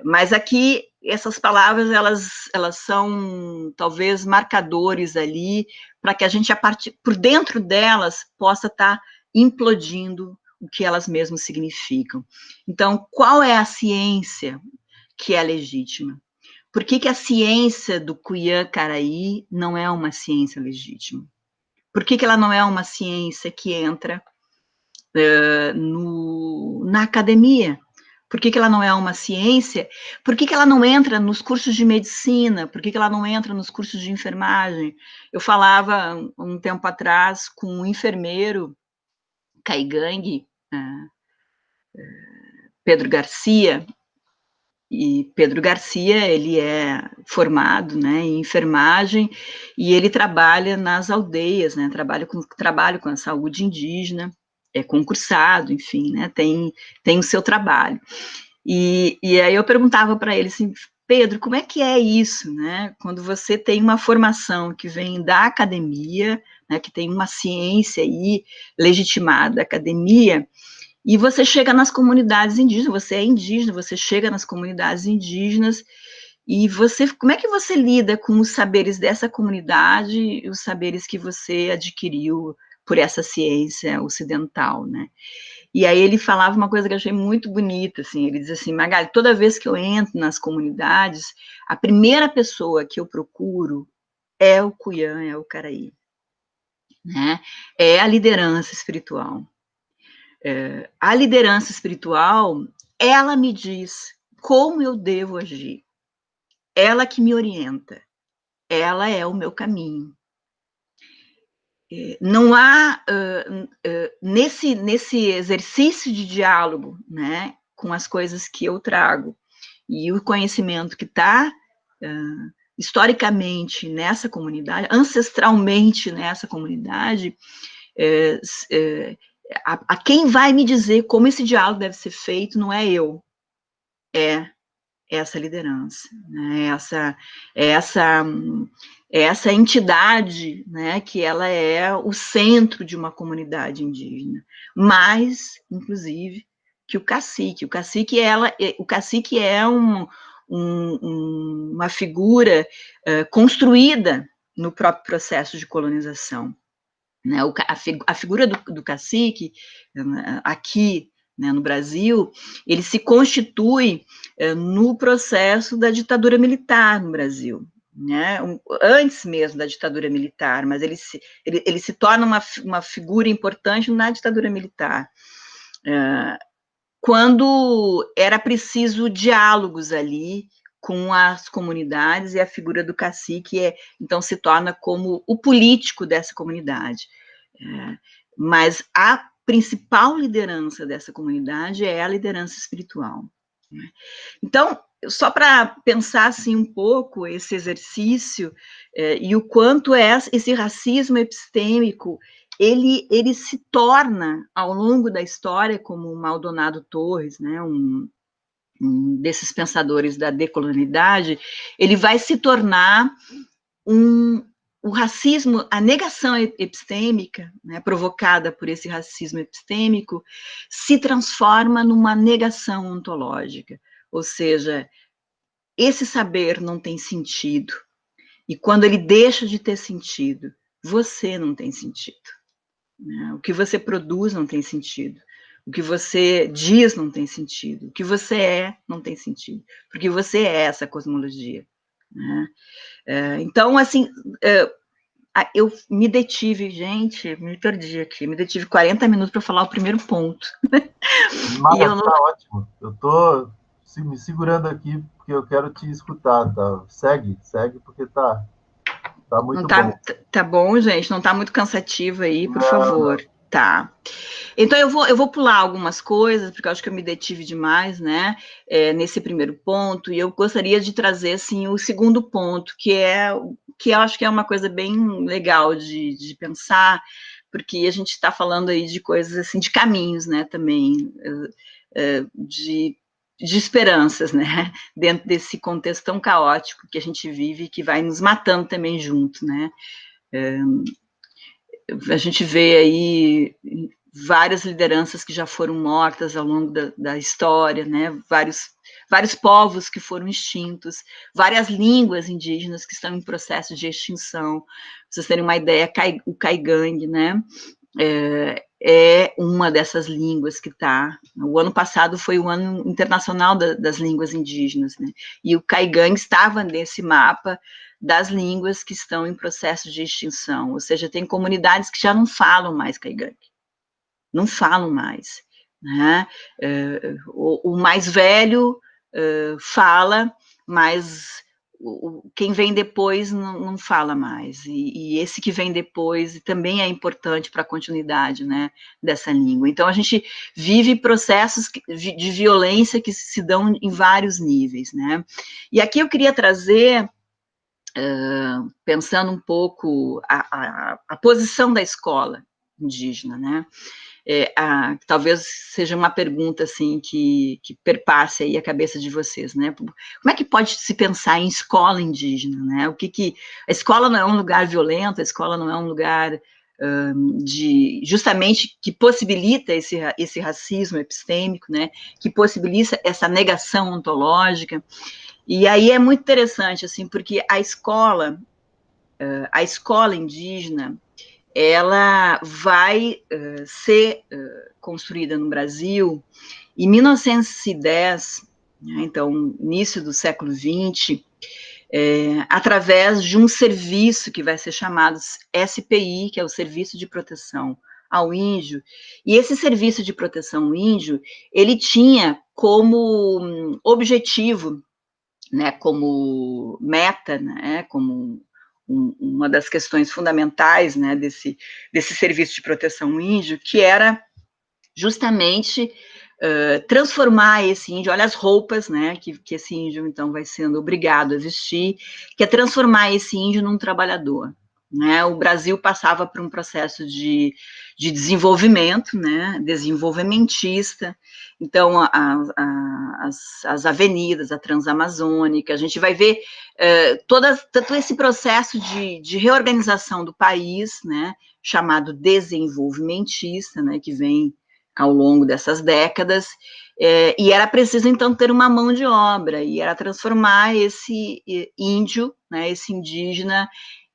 Mas aqui, essas palavras, elas são, talvez, marcadores ali, para que a gente, por dentro delas, possa estar implodindo o que elas mesmas significam. Então, qual é a ciência que é legítima? Por que a ciência do Cuiã-Caraí não é uma ciência legítima? Por que ela não é uma ciência que entra na academia? Por que ela não é uma ciência? Por que ela não entra nos cursos de medicina? Por que ela não entra nos cursos de enfermagem? Eu falava um tempo atrás com um enfermeiro, Caigangue, Pedro Garcia, e Pedro Garcia, ele é formado, né, em enfermagem, e ele trabalha nas aldeias, né, trabalha com a saúde indígena, é concursado, enfim, né, tem o seu trabalho. E aí eu perguntava para ele assim, Pedro, como é que é isso, né, quando você tem uma formação que vem da academia, né, que tem uma ciência aí legitimada da academia, e você chega nas comunidades indígenas, você é indígena, você chega nas comunidades indígenas, e como é que você lida com os saberes dessa comunidade e os saberes que você adquiriu por essa ciência ocidental, né? E aí ele falava uma coisa que eu achei muito bonita, assim, ele diz assim, Magali, toda vez que eu entro nas comunidades, a primeira pessoa que eu procuro é o Cuiã, é o Caraí, né? É a liderança espiritual. A liderança espiritual, ela me diz como eu devo agir, ela que me orienta, ela é o meu caminho. Não há, nesse exercício de diálogo, né, com as coisas que eu trago, e o conhecimento que está historicamente nessa comunidade, ancestralmente nessa comunidade, a quem vai me dizer como esse diálogo deve ser feito não é eu, é essa liderança, né? Essa entidade, né, que ela é o centro de uma comunidade indígena, mais, inclusive, que o cacique. O cacique é uma figura construída no próprio processo de colonização. Né, a figura do cacique, aqui, né, no Brasil, ele se constitui no processo da ditadura militar no Brasil, né, antes mesmo da ditadura militar, mas ele se torna uma figura importante na ditadura militar, quando era preciso diálogos ali com as comunidades, e a figura do cacique então se torna como o político dessa comunidade. Mas a principal liderança dessa comunidade é a liderança espiritual. Então, só para pensar assim um pouco esse exercício e o quanto esse racismo epistêmico ele se torna ao longo da história, como o Maldonado Torres, né, desses pensadores da decolonialidade, ele vai se tornar o racismo, a negação epistêmica, né, provocada por esse racismo epistêmico, se transforma numa negação ontológica, ou seja, esse saber não tem sentido, e quando ele deixa de ter sentido, você não tem sentido, né? O que você produz não tem sentido, o que você diz não tem sentido, o que você é não tem sentido, porque você é essa cosmologia, né? Então, assim, eu me detive, gente, me perdi aqui, me detive 40 minutos para falar o primeiro ponto. Mas tá ótimo. Eu tô me segurando aqui porque eu quero te escutar, tá? Segue, porque tá muito não bom. Tá bom, gente? Não tá muito cansativo aí, por Não, favor. não. Tá. Então, eu vou pular algumas coisas, porque eu acho que eu me detive demais, né, nesse primeiro ponto, e eu gostaria de trazer, assim, o segundo ponto, que eu acho que é uma coisa bem legal de pensar, porque a gente está falando aí de coisas, assim, de caminhos, né, também, de esperanças, né, dentro desse contexto tão caótico que a gente vive e que vai nos matando também junto, né. A gente vê aí várias lideranças que já foram mortas ao longo da história, né? Vários povos que foram extintos, várias línguas indígenas que estão em processo de extinção. Pra vocês terem uma ideia, o caigangue, né? É uma dessas línguas que está. O ano passado foi o ano internacional das línguas indígenas, né? E o caigangue estava nesse mapa das línguas que estão em processo de extinção, ou seja, tem comunidades que já não falam mais caigangue, não falam mais, né? O mais velho fala, mas quem vem depois não fala mais, e esse que vem depois também é importante para a continuidade, né, dessa língua. Então, a gente vive processos de violência que se dão em vários níveis, né? E aqui eu queria trazer, pensando um pouco a posição da escola indígena, né? Talvez seja uma pergunta assim que perpasse aí a cabeça de vocês, né? Como é que pode se pensar em escola indígena, né? A escola não é um lugar violento, a escola não é um lugar justamente que possibilita esse racismo epistêmico, né? Que possibilita essa negação ontológica. E aí é muito interessante, assim, porque a escola indígena, ela vai ser construída no Brasil em 1910, né, então, início do século XX, através de um serviço que vai ser chamado SPI, que é o Serviço de Proteção ao Índio, e esse Serviço de Proteção ao Índio, ele tinha como objetivo, né, como meta, né, como uma das questões fundamentais, né, desse serviço de proteção índio, que era justamente transformar esse índio, olha as roupas, né, que esse índio, então, vai sendo obrigado a vestir, que é transformar esse índio num trabalhador, né? O Brasil passava por um processo de desenvolvimento, né, desenvolvimentista, então as avenidas, a Transamazônica, a gente vai ver todo esse processo de reorganização do país, né, chamado desenvolvimentista, né, que vem ao longo dessas décadas, e era preciso, então, ter uma mão de obra, e era transformar esse índio, né, esse indígena,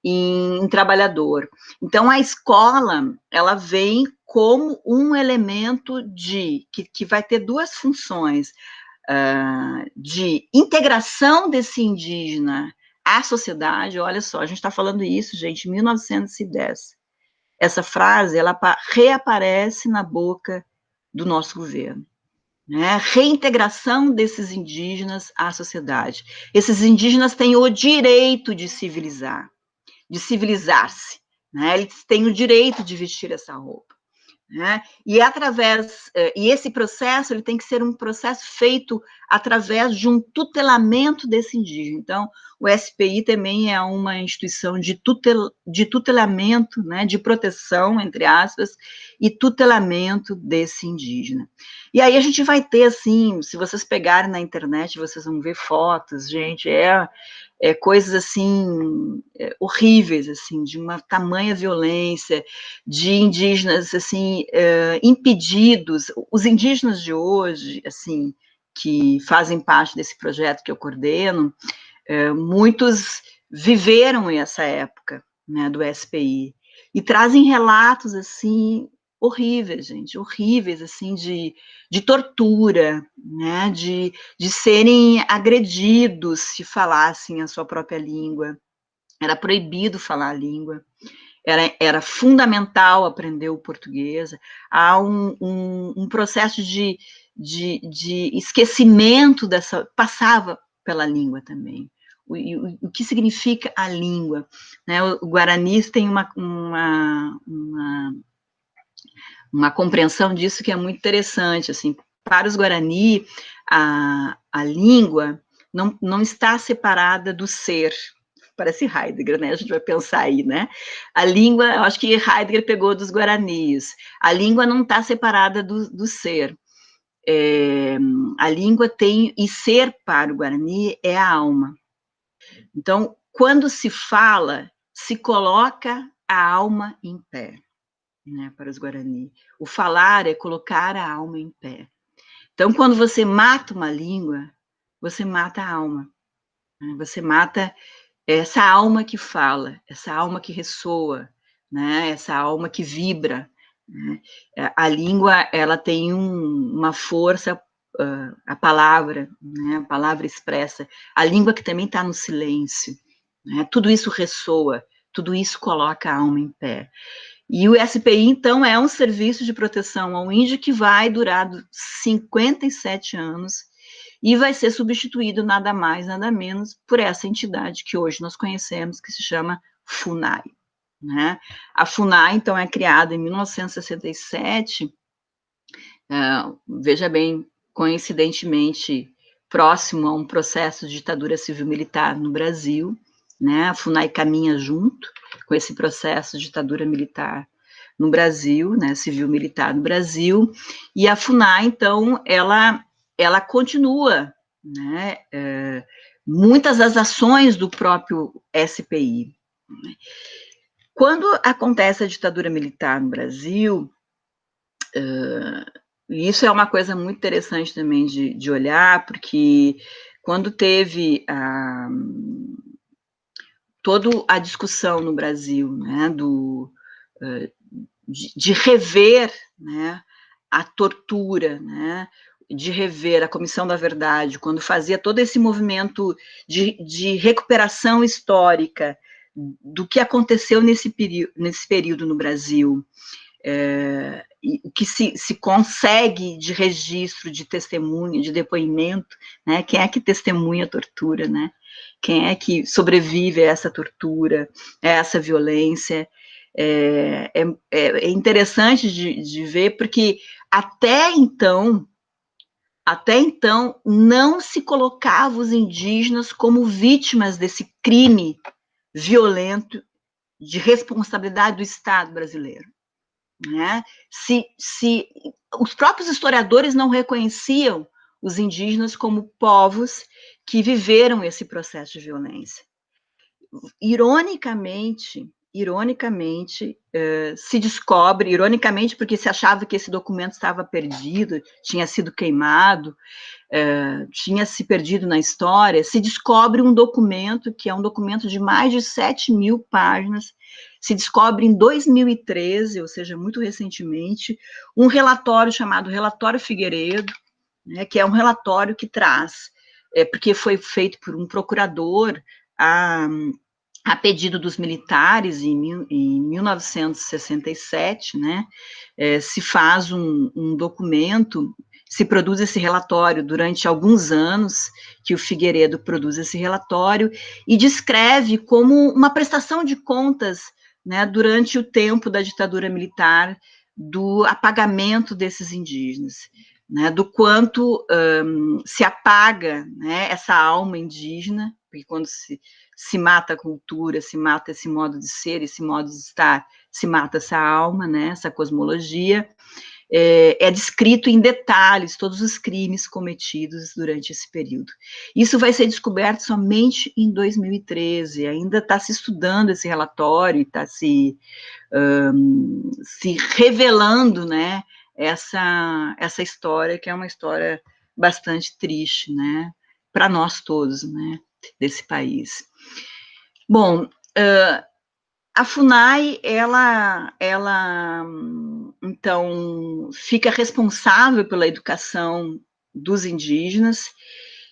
em trabalhador. Então, a escola, ela vem como um elemento que vai ter duas funções, de integração desse indígena à sociedade. Olha só, a gente está falando isso, gente, em 1910. Essa frase, ela reaparece na boca do nosso governo, né? Reintegração desses indígenas à sociedade. Esses indígenas têm o direito de civilizar-se, né? Eles têm o direito de vestir essa roupa, né? E esse processo, ele tem que ser um processo feito através de um tutelamento desse indígena. Então, o SPI também é uma instituição de tutelamento, né, de proteção, entre aspas, e tutelamento desse indígena. E aí a gente vai ter, assim, se vocês pegarem na internet, vocês vão ver fotos, gente, coisas, assim, horríveis, assim, de uma tamanha violência, de indígenas, assim, impedidos. Os indígenas de hoje, assim, que fazem parte desse projeto que eu coordeno, muitos viveram essa época, né, do SPI, e trazem relatos, assim, horríveis, gente, horríveis, assim, de tortura, né, de serem agredidos se falassem a sua própria língua. Era proibido falar a língua, era fundamental aprender o português. Há um processo de esquecimento dessa, passava pela língua também. O que significa a língua, né? O Guaranis tem uma compreensão disso que é muito interessante, assim, para os Guarani, a língua não está separada do ser. Parece Heidegger, né? A gente vai pensar aí, né? A língua, eu acho que Heidegger pegou dos Guaranis. A língua não está separada do ser. A língua tem, e ser para o Guarani é a alma. Então, quando se fala, se coloca a alma em pé, né, para os Guarani. O falar é colocar a alma em pé. Então, quando você mata uma língua, você mata a alma. Né? Você mata essa alma que fala, essa alma que ressoa, né? Essa alma que vibra. Né? A língua, ela tem uma força, a palavra, né? A palavra expressa. A língua que também está no silêncio. Né? Tudo isso ressoa, tudo isso coloca a alma em pé. E o SPI, então, é um serviço de proteção ao índio que vai durar 57 anos e vai ser substituído nada mais, nada menos por essa entidade que hoje nós conhecemos, que se chama FUNAI. Né? A FUNAI, então, é criada em 1967, veja bem, coincidentemente, próximo a um processo de ditadura civil-militar no Brasil, né? A FUNAI caminha junto com esse processo de ditadura militar no Brasil, né, civil-militar no Brasil, e a FUNAI, então, ela continua, né, muitas das ações do próprio SPI. Quando acontece a ditadura militar no Brasil, isso é uma coisa muito interessante também de olhar, porque quando teve toda a discussão no Brasil, né, de rever, né, a tortura, né, de rever a Comissão da Verdade, quando fazia todo esse movimento de recuperação histórica do que aconteceu nesse período no Brasil, o que se consegue de registro, de testemunho, de depoimento, né, quem é que testemunha a tortura, né, quem é que sobrevive a essa tortura, a essa violência. É interessante de ver, porque até então não se colocava os indígenas como vítimas desse crime violento de responsabilidade do Estado brasileiro. Né? Se os próprios historiadores não reconheciam os indígenas como povos que viveram esse processo de violência. Ironicamente, se descobre, ironicamente porque se achava que esse documento estava perdido, tinha sido queimado, tinha se perdido na história, se descobre um documento, que é um documento de mais de 7.000 páginas, se descobre em 2013, ou seja, muito recentemente, um relatório chamado Relatório Figueiredo, né, que é um relatório que traz, porque foi feito por um procurador, a pedido dos militares, em 1967, né, se faz um documento, se produz esse relatório durante alguns anos, que o Figueiredo produz esse relatório, e descreve como uma prestação de contas, né, durante o tempo da ditadura militar, do apagamento desses indígenas, né, do quanto se apaga, né, essa alma indígena porque quando se mata a cultura, se mata esse modo de ser, esse modo de estar, se mata essa alma, né, essa cosmologia, é descrito em detalhes todos os crimes cometidos durante esse período. Isso vai ser descoberto somente em 2013, ainda está se estudando esse relatório, está se revelando, né, essa história, que é uma história bastante triste, né, para nós todos, né, desse país. Bom, a FUNAI, ela então, fica responsável pela educação dos indígenas,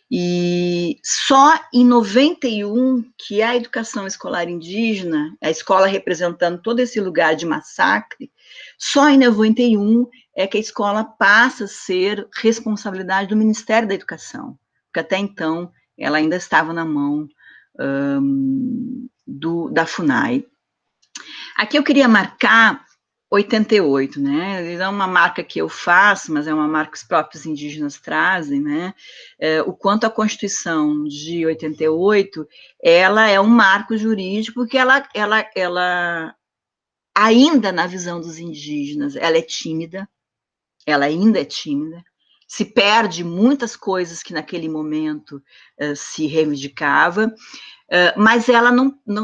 e só em 91 que a educação escolar indígena, a escola representando todo esse lugar de massacre, só em 91 é que a escola passa a ser responsabilidade do Ministério da Educação, porque até então ela ainda estava na mão da FUNAI. Aqui eu queria marcar 88, né? É uma marca que eu faço, mas é uma marca que os próprios indígenas trazem, né? O quanto a Constituição de 88, ela é um marco jurídico, porque ela ainda na visão dos indígenas, ela é tímida, ela ainda é tímida, se perde muitas coisas que naquele momento se reivindicava, mas ela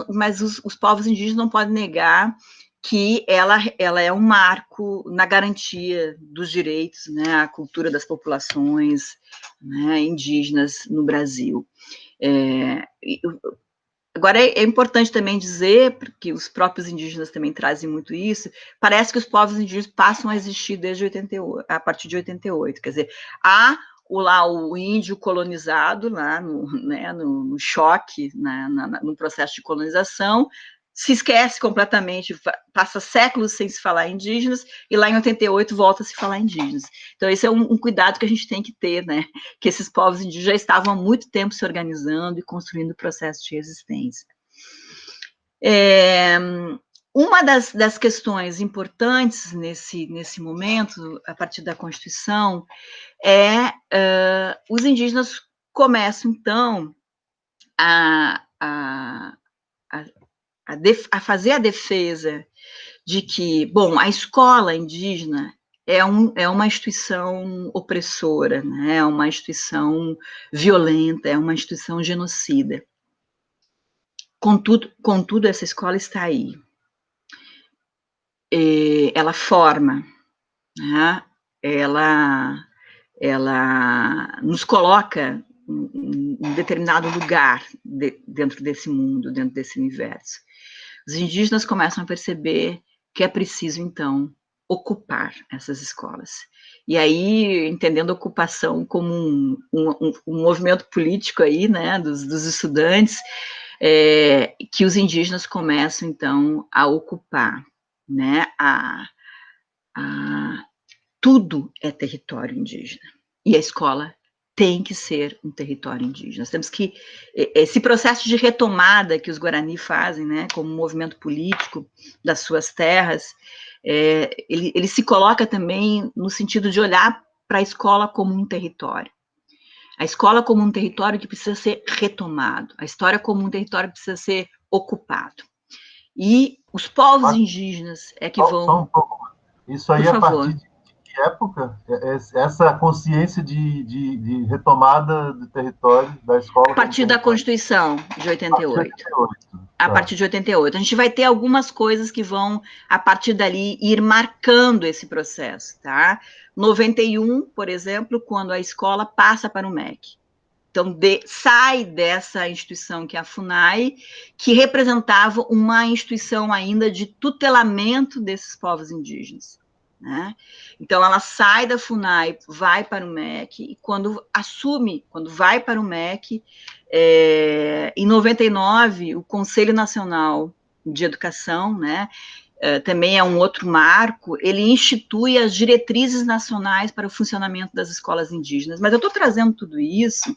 mas os povos indígenas não podem negar que ela é um marco na garantia dos direitos, né, à cultura das populações, né, indígenas no Brasil. Agora, é importante também dizer, porque os próprios indígenas também trazem muito isso, parece que os povos indígenas passam a existir desde 88, a partir de 88, quer dizer, há o índio colonizado lá no choque, no processo de colonização, se esquece completamente, passa séculos sem se falar indígenas, e lá em 88 volta a se falar indígenas. Então, esse é um cuidado que a gente tem que ter, né? Que esses povos indígenas já estavam há muito tempo se organizando e construindo processos de resistência. Uma das questões importantes nesse momento, a partir da Constituição, os indígenas começam, então, a fazer a defesa de que, bom, a escola indígena é uma instituição opressora, né? É uma instituição violenta, é uma instituição genocida. Contudo, essa escola está aí. Ela forma, né? Ela nos coloca em um determinado lugar dentro desse mundo, dentro desse universo. Os indígenas começam a perceber que é preciso, então, ocupar essas escolas. E aí, entendendo a ocupação como um movimento político aí, né, dos estudantes, que os indígenas começam, então, a ocupar, né, tudo é território indígena. E a escola tem que ser um território indígena. Nós temos que, esse processo de retomada que os Guarani fazem, né, como um movimento político das suas terras, ele se coloca também no sentido de olhar para a escola como um território. A escola como um território que precisa ser retomado, a história como um território que precisa ser ocupado. E os povos indígenas é que vão... Só um pouco. Isso aí, a partir de que época? Essa consciência de retomada do território da escola? A partir da Constituição de 88. A partir de 88. A gente vai ter algumas coisas que vão, a partir dali, ir marcando esse processo, tá? 91, por exemplo, quando a escola passa para o MEC. Então, sai dessa instituição que é a FUNAI, que representava uma instituição ainda de tutelamento desses povos indígenas, né? Então, ela sai da FUNAI, vai para o MEC, e quando vai para o MEC, em 99, o Conselho Nacional de Educação, né, também é um outro marco, ele institui as diretrizes nacionais para o funcionamento das escolas indígenas. Mas eu estou trazendo tudo isso,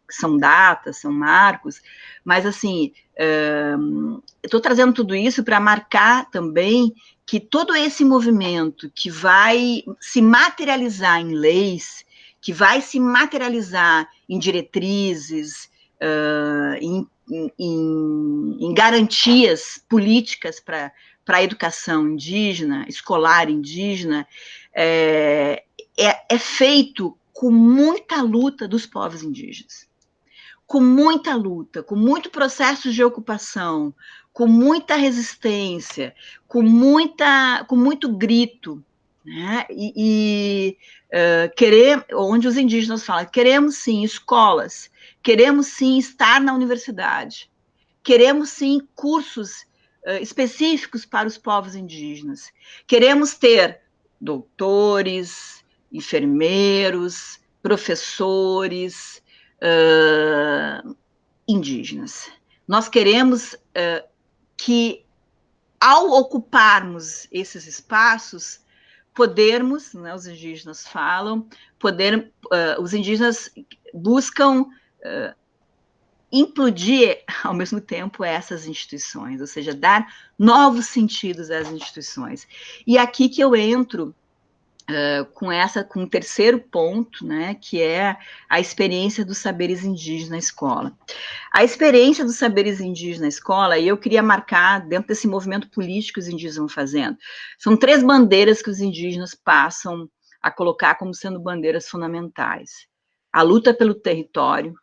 que são datas, são marcos, mas, assim, eu estou trazendo tudo isso para marcar também que todo esse movimento que vai se materializar em leis, que vai se materializar em diretrizes, em garantias políticas para a educação indígena, escolar indígena, é feito com muita luta dos povos indígenas, com muita luta, com muito processo de ocupação, com muita resistência, com muito grito, né? Onde os indígenas falam, queremos sim escolas, queremos sim estar na universidade, queremos sim cursos específicos para os povos indígenas, queremos ter doutores, enfermeiros, professores indígenas. Nós queremos que, ao ocuparmos esses espaços, podermos, né, os indígenas falam, os indígenas buscam implodir, ao mesmo tempo, essas instituições, ou seja, dar novos sentidos às instituições. E aqui que eu entro com o terceiro ponto, né, que é a experiência dos saberes indígenas na escola. A experiência dos saberes indígenas na escola, e eu queria marcar, dentro desse movimento político que os indígenas vão fazendo, são 3 bandeiras que os indígenas passam a colocar como sendo bandeiras fundamentais. A luta pelo território,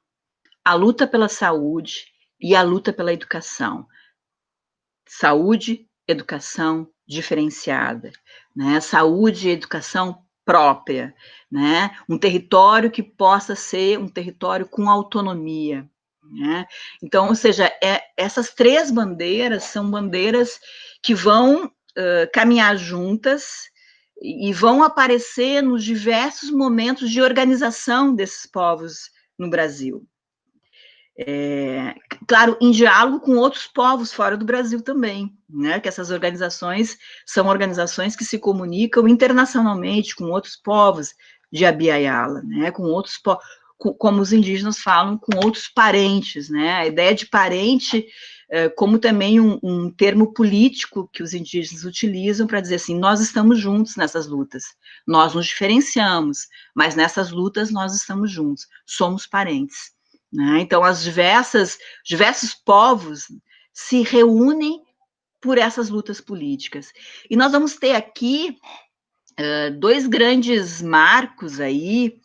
a luta pela saúde e a luta pela educação. Saúde, educação diferenciada, né? Saúde e educação própria, né? Um território que possa ser um território com autonomia, né? Então, ou seja, essas 3 bandeiras são bandeiras que vão caminhar juntas e vão aparecer nos diversos momentos de organização desses povos no Brasil. Claro, em diálogo com outros povos fora do Brasil também, né? Que essas organizações são organizações que se comunicam internacionalmente com outros povos de Abya-Yala, né? Com outros como os indígenas falam, com outros parentes, né? A ideia de parente como também um termo político que os indígenas utilizam para dizer assim, nós estamos juntos nessas lutas, nós nos diferenciamos, mas nessas lutas nós estamos juntos, somos parentes. Né? Então, diversos povos se reúnem por essas lutas políticas. E nós vamos ter aqui 2 grandes marcos aí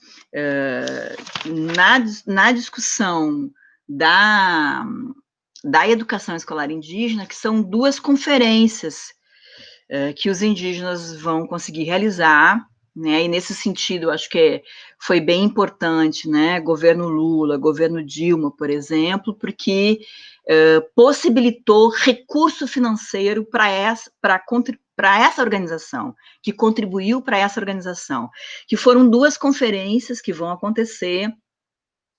na discussão da educação escolar indígena, que são 2 conferências que os indígenas vão conseguir realizar, né? E nesse sentido, acho que foi bem importante, né? Governo Lula, governo Dilma, por exemplo, porque possibilitou recurso financeiro para essa organização, que contribuiu para essa organização, que foram 2 conferências que vão acontecer,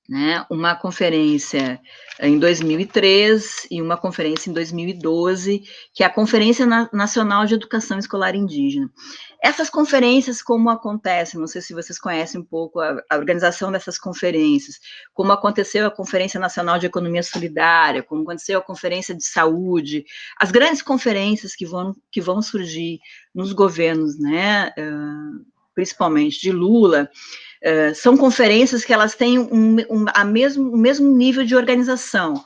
né? Uma conferência em 2003 e uma conferência em 2012, que é a Conferência Nacional de Educação Escolar Indígena. Essas conferências, como acontecem, não sei se vocês conhecem um pouco a organização dessas conferências, como aconteceu a Conferência Nacional de Economia Solidária, como aconteceu a Conferência de Saúde, as grandes conferências que vão surgir nos governos, né, principalmente de Lula, são conferências que elas têm o mesmo nível de organização,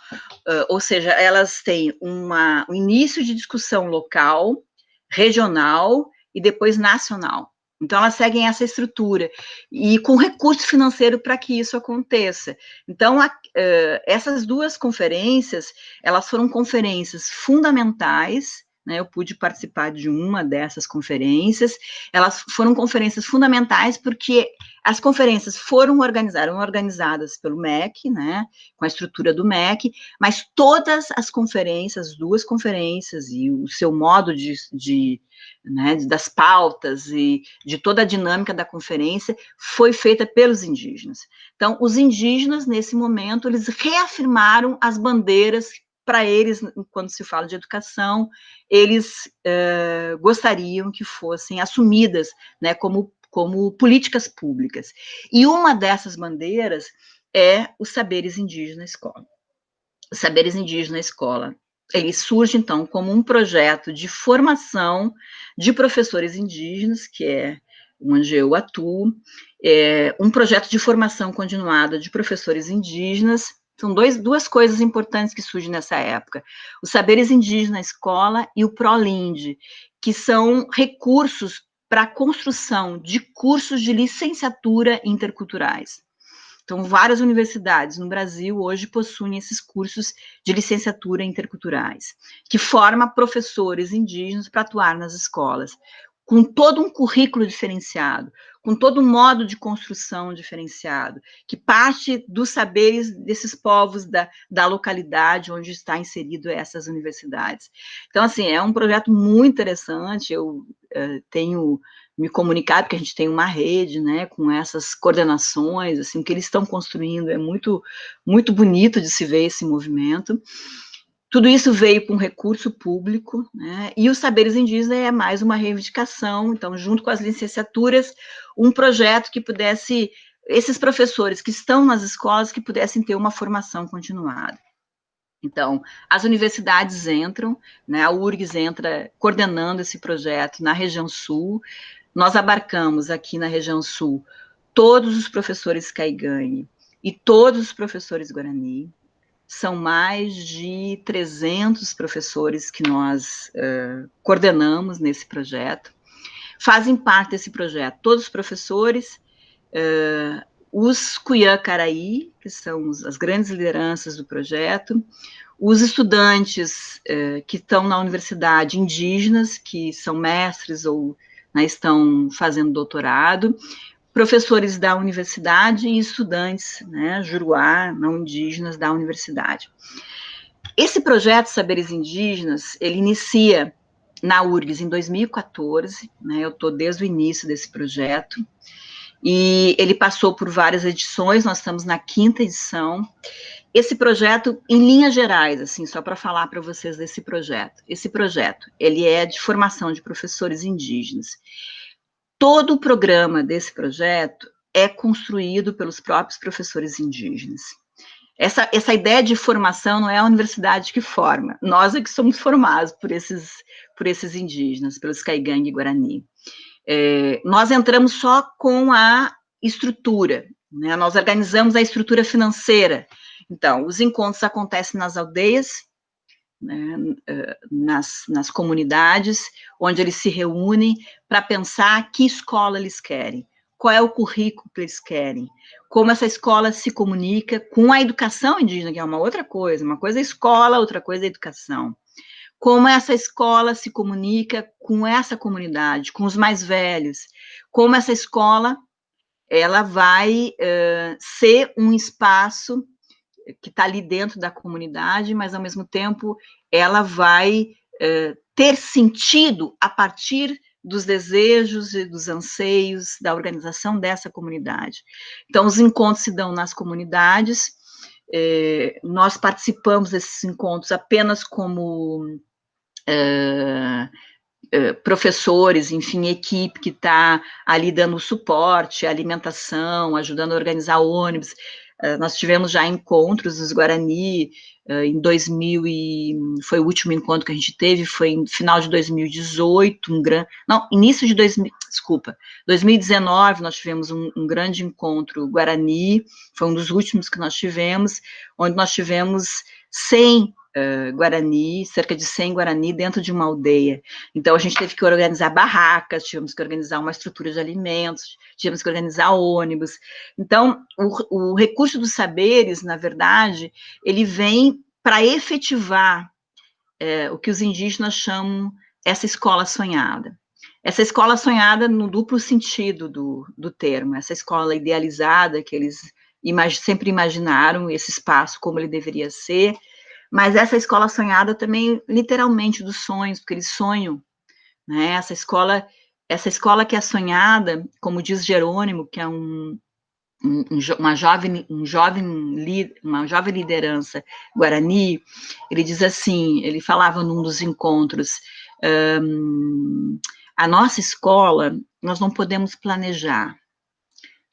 ou seja, elas têm um início de discussão local, regional e depois nacional. Então, elas seguem essa estrutura, e com recurso financeiro para que isso aconteça. Então, essas 2 conferências, elas foram conferências fundamentais, né? Eu pude participar de uma dessas conferências, elas foram conferências fundamentais porque as conferências foram organizadas pelo MEC, né, com a estrutura do MEC, mas todas as conferências, as 2 conferências e o seu modo né, das pautas e de toda a dinâmica da conferência foi feita pelos indígenas. Então, os indígenas, nesse momento, eles reafirmaram as bandeiras para eles, quando se fala de educação, eles gostariam que fossem assumidas, né, como políticas públicas. E uma dessas bandeiras é os saberes indígenas na escola. Os saberes indígenas na escola, ele surge, então, como um projeto de formação de professores indígenas, que é onde eu atuo, um projeto de formação continuada de professores indígenas, São duas coisas importantes que surgem nessa época. Os saberes indígenas na escola e o ProLIND, que são recursos para a construção de cursos de licenciatura interculturais. Então, várias universidades no Brasil hoje possuem esses cursos de licenciatura interculturais, que formam professores indígenas para atuar nas escolas, com todo um currículo diferenciado, com todo um modo de construção diferenciado, que parte dos saberes desses povos da localidade onde está inserido essas universidades. Então, assim, é um projeto muito interessante, eu tenho me comunicar, porque a gente tem uma rede, né, com essas coordenações, assim, o que eles estão construindo é muito, muito bonito de se ver esse movimento. Tudo isso veio com recurso público, né, e os saberes indígenas é mais uma reivindicação, então, junto com as licenciaturas, um projeto que pudesse, esses professores que estão nas escolas, que pudessem ter uma formação continuada. Então, as universidades entram, né, a URGS entra coordenando esse projeto na região sul. Nós abarcamos aqui na região sul todos os professores caigangue e todos os professores guarani. São mais de 300 professores que nós coordenamos nesse projeto. Fazem parte desse projeto todos os professores, os Cuyã-Caraí, que são as grandes lideranças do projeto, os estudantes que estão na universidade indígenas, que são mestres ou, né, estão fazendo doutorado, professores da universidade e estudantes, né, juruá, não indígenas, da universidade. Esse projeto Saberes Indígenas, ele inicia na URGS em 2014, né, eu estou desde o início desse projeto, e ele passou por várias edições, nós estamos na 5ª edição. Esse projeto, em linhas gerais, assim, só para falar para vocês desse projeto. Esse projeto, ele é de formação de professores indígenas. Todo o programa desse projeto é construído pelos próprios professores indígenas. Essa ideia de formação não é a universidade que forma, nós é que somos formados por esses indígenas, pelos caigangue e guarani. Nós entramos só com a estrutura, né? Nós organizamos a estrutura financeira. Então, os encontros acontecem nas aldeias, né, nas comunidades, onde eles se reúnem para pensar que escola eles querem, qual é o currículo que eles querem, como essa escola se comunica com a educação indígena, que é uma outra coisa, uma coisa é escola, outra coisa é educação. Como essa escola se comunica com essa comunidade, com os mais velhos, como essa escola ela vai ser um espaço que está ali dentro da comunidade, mas, ao mesmo tempo, ela vai ter sentido a partir dos desejos e dos anseios da organização dessa comunidade. Então, os encontros se dão nas comunidades, nós participamos desses encontros apenas como professores, enfim, equipe que está ali dando suporte, alimentação, ajudando a organizar ônibus. Nós tivemos já encontros nos Guarani, em 2000, foi o último encontro que a gente teve, foi em final de 2018, início de 2019, nós tivemos um grande encontro Guarani, foi um dos últimos que nós tivemos, onde nós tivemos 100 Guarani, cerca de 100 Guarani dentro de uma aldeia. Então, a gente teve que organizar barracas, tivemos que organizar uma estrutura de alimentos, tivemos que organizar ônibus. Então, o recurso dos saberes, na verdade, ele vem para efetivar o que os indígenas chamam essa escola sonhada. Essa escola sonhada no duplo sentido do termo, essa escola idealizada que eles sempre imaginaram esse espaço como ele deveria ser, mas essa escola sonhada também, literalmente, dos sonhos, porque eles sonham, né? Essa escola que é sonhada, como diz Jerônimo, que é uma jovem liderança guarani, ele diz assim, ele falava num dos encontros, a nossa escola, nós não podemos planejar,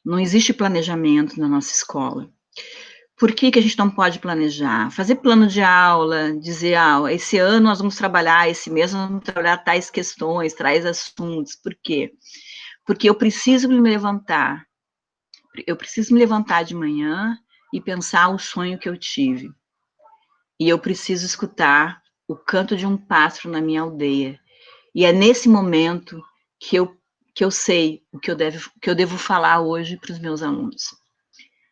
não existe planejamento na nossa escola. Por que a gente não pode planejar? Fazer plano de aula, dizer, esse ano nós vamos trabalhar, esse mês nós vamos trabalhar tais questões, tais assuntos. Por quê? Porque eu preciso me levantar de manhã, e pensar o sonho que eu tive. E eu preciso escutar o canto de um pássaro na minha aldeia. E é nesse momento que eu sei o que eu devo falar hoje para os meus alunos.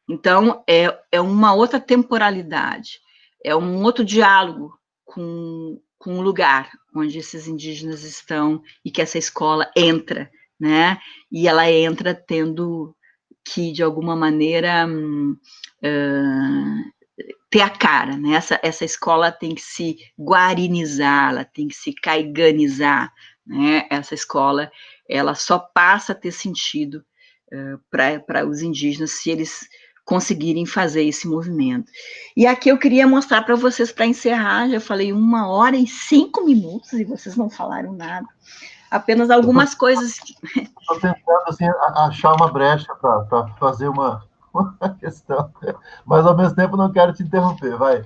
Então, é uma outra temporalidade, é um outro diálogo com o lugar onde esses indígenas estão e que essa escola entra, né? E ela entra tendo que, de alguma maneira, ter a cara, né? Essa escola tem que se guarinizar, ela tem que se caiganizar, né? Essa escola, ela só passa a ter sentido para os indígenas se eles conseguirem fazer esse movimento. E aqui eu queria mostrar para vocês, para encerrar, já falei 1h05 e vocês não falaram nada, apenas algumas coisas. Estou tentando assim, achar uma brecha para fazer uma questão, mas ao mesmo tempo não quero te interromper, vai.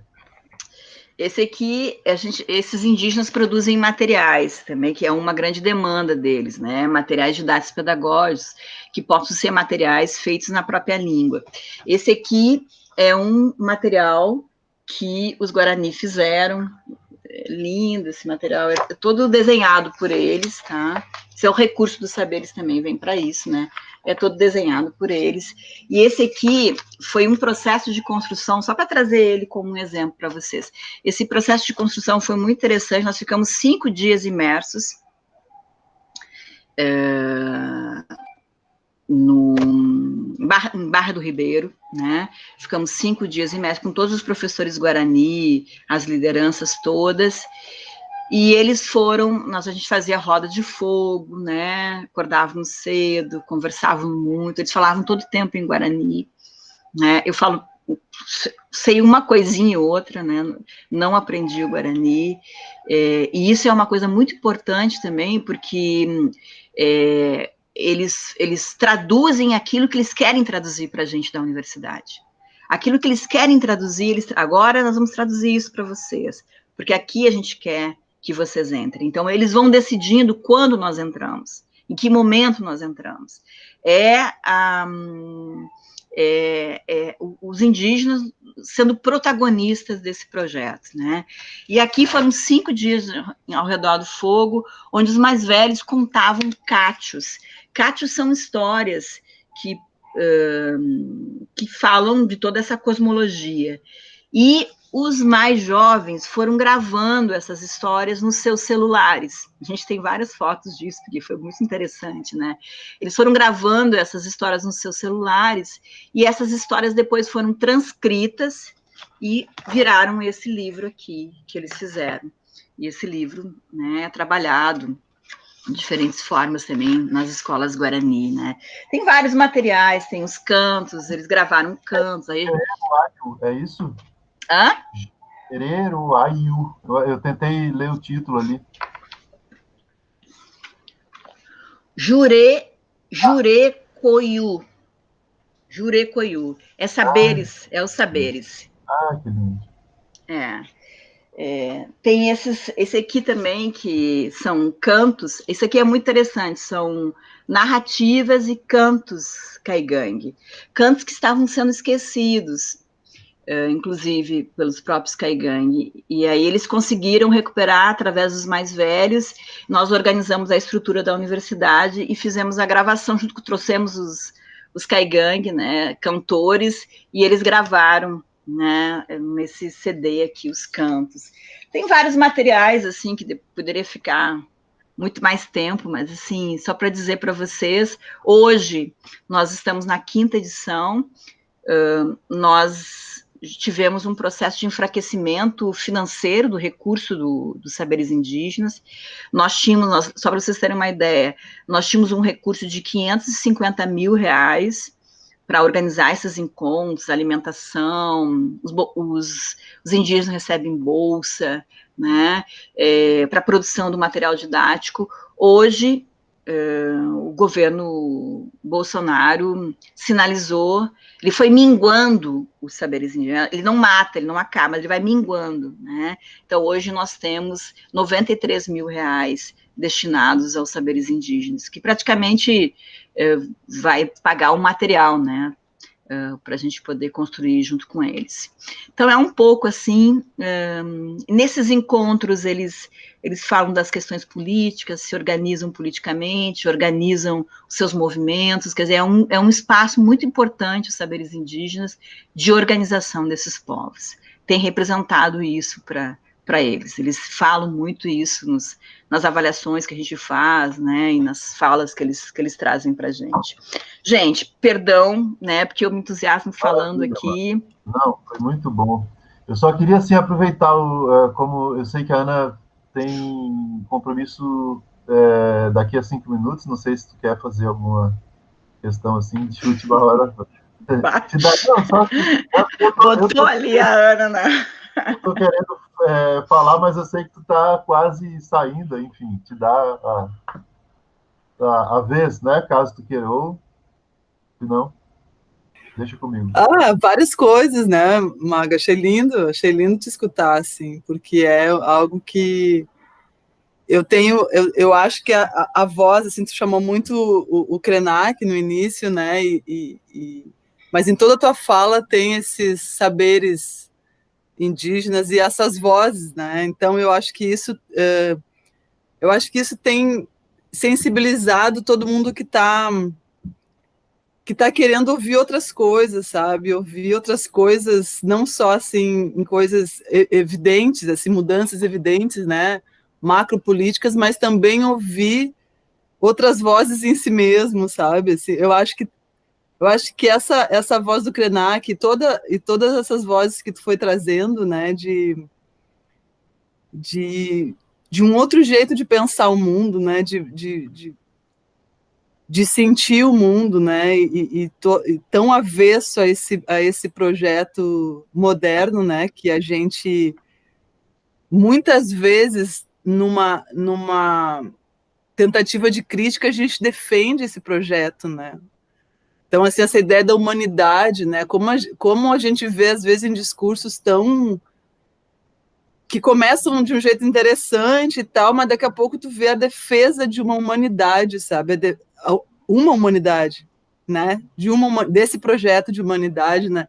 Esse aqui, esses indígenas produzem materiais também, que é uma grande demanda deles, né? Materiais didáticos pedagógicos, que possam ser materiais feitos na própria língua. Esse aqui é um material que os Guarani fizeram, lindo esse material, é todo desenhado por eles, tá? Esse é o recurso dos saberes também, vem para isso, né? É todo desenhado por eles. E esse aqui foi um processo de construção, só para trazer ele como um exemplo para vocês. Esse processo de construção foi muito interessante, nós ficamos 5 dias imersos em Barra do Ribeiro, né? Ficamos 5 dias imersos com todos os professores Guarani, as lideranças todas, e eles foram, a gente fazia roda de fogo, né? Acordávamos cedo, conversavam muito, eles falavam todo o tempo em Guarani, né? Eu falo, sei uma coisinha ou outra, né? Não aprendi o Guarani, e isso é uma coisa muito importante também, porque eles traduzem aquilo que eles querem traduzir para a gente da universidade. Aquilo que eles querem traduzir, agora nós vamos traduzir isso para vocês, porque aqui a gente quer que vocês entrem. Então, eles vão decidindo quando nós entramos, em que momento nós entramos. Os indígenas sendo protagonistas desse projeto, né? E aqui foram 5 dias ao redor do fogo, onde os mais velhos contavam cátios. Cátios são histórias que falam de toda essa cosmologia. E os mais jovens foram gravando essas histórias nos seus celulares. A gente tem várias fotos disso, porque foi muito interessante, né? Eles foram gravando essas histórias nos seus celulares, e essas histórias depois foram transcritas e viraram esse livro aqui, que eles fizeram. E esse livro, né, é trabalhado de diferentes formas também nas escolas Guarani, né? Tem vários materiais, tem os cantos, eles gravaram cantos. Aí... É isso? Hã? Herero Ayu. Eu tentei ler o título ali. Jurecoiú. Jurecoiú. É saberes, é os saberes. Que lindo. Tem esse aqui também, que são cantos. Esse aqui é muito interessante, são narrativas e cantos caigangue. Cantos que estavam sendo esquecidos, inclusive pelos próprios caigangue. E aí eles conseguiram recuperar através dos mais velhos. Nós organizamos a estrutura da universidade e fizemos a gravação, trouxemos os caigangue, né, cantores, e eles gravaram, né, nesse CD aqui, os cantos. Tem vários materiais, assim, que poderia ficar muito mais tempo, mas, assim, só para dizer para vocês, hoje nós estamos na 5ª edição, nós tivemos um processo de enfraquecimento financeiro do recurso dos saberes indígenas. Nós tínhamos, só para vocês terem uma ideia, nós tínhamos um recurso de R$550 mil para organizar esses encontros, alimentação, os indígenas recebem bolsa, né, para a produção do material didático. Hoje, o governo Bolsonaro sinalizou, ele foi minguando os saberes indígenas, ele não mata, ele não acaba, mas ele vai minguando, né? Então, hoje nós temos R$93 mil destinados aos saberes indígenas, que praticamente vai pagar o material, né, para a gente poder construir junto com eles. Então, é um pouco assim, nesses encontros eles falam das questões políticas, se organizam politicamente, organizam os seus movimentos, quer dizer, é um espaço muito importante, os saberes indígenas, de organização desses povos. Tem representado isso para eles. Eles falam muito isso nas avaliações que a gente faz, né, e nas falas que eles trazem para a gente. Gente, perdão, né, porque eu me entusiasmo falando aqui. Não, foi muito bom. Eu só queria, assim, aproveitar, como eu sei que a Ana tem compromisso daqui a 5 minutos, não sei se tu quer fazer alguma questão, assim, de última hora. Te dá, não, só que Botou ali a Ana, né? Eu tô querendo falar, mas eu sei que tu tá quase saindo, enfim, te dá a vez, né, caso tu queira, ou se não, deixa comigo. Várias coisas, né, Maga? Achei lindo te escutar, assim, porque é algo que eu acho que a voz, assim, tu chamou muito o Krenak no início, né, mas em toda a tua fala tem esses saberes indígenas e essas vozes, né, então eu acho que isso tem sensibilizado todo mundo que está querendo ouvir outras coisas, sabe? Ouvir outras coisas, não só assim em coisas evidentes, assim, mudanças evidentes, né? Macropolíticas, mas também ouvir outras vozes em si mesmo, sabe? Assim, eu acho que essa voz do Krenak e todas essas vozes que tu foi trazendo, né? De um outro jeito de pensar o mundo, né? De sentir o mundo, né, e tão avesso a esse projeto moderno, né, que a gente, muitas vezes, numa tentativa de crítica, a gente defende esse projeto, né. Então, assim, essa ideia da humanidade, né, como a gente vê, às vezes, em discursos que começam de um jeito interessante e tal, mas daqui a pouco tu vê a defesa de uma humanidade, sabe? Uma humanidade, né? Desse projeto de humanidade, né?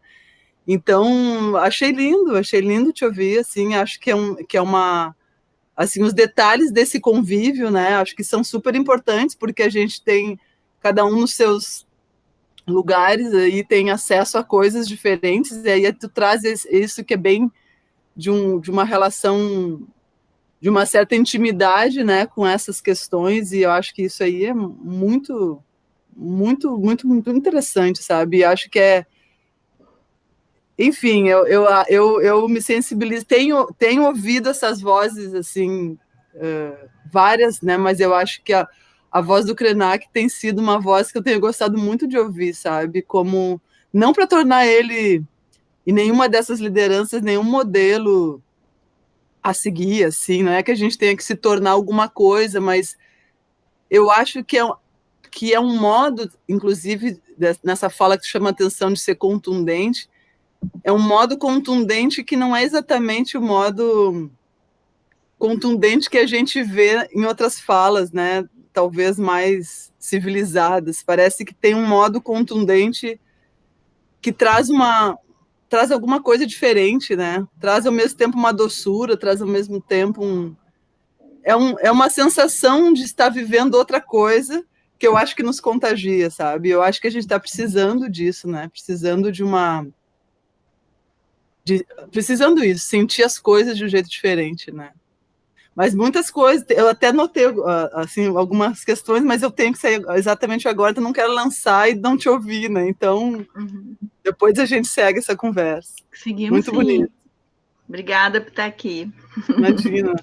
Então, achei lindo te ouvir, assim, acho que é uma, assim, os detalhes desse convívio, né? Acho que são super importantes, porque a gente tem cada um nos seus lugares aí tem acesso a coisas diferentes, e aí tu traz isso que é bem de uma relação, de uma certa intimidade, né, com essas questões, e eu acho que isso aí é muito, muito, muito, muito interessante, sabe? E acho que enfim, eu me sensibilizo, tenho ouvido essas vozes, assim, várias, né, mas eu acho que a voz do Krenak tem sido uma voz que eu tenho gostado muito de ouvir, sabe? Como, não para tornar ele, e nenhuma dessas lideranças, nenhum modelo a seguir, assim, não é que a gente tenha que se tornar alguma coisa, mas eu acho que é um modo, inclusive, nessa fala que chama a atenção de ser contundente, é um modo contundente que não é exatamente o modo contundente que a gente vê em outras falas, né? Talvez mais civilizadas. Parece que tem um modo contundente que traz alguma coisa diferente, né? Traz ao mesmo tempo uma doçura, traz ao mesmo tempo é uma sensação de estar vivendo outra coisa que eu acho que nos contagia, sabe? Eu acho que a gente está precisando disso, né? Precisando isso, sentir as coisas de um jeito diferente, né? Mas muitas coisas, eu até notei assim, algumas questões, mas eu tenho que sair exatamente agora, então não quero lançar e não te ouvir, né? Então, depois a gente segue essa conversa. Seguimos, muito sim. Bonito. Obrigada por estar aqui. Imagina.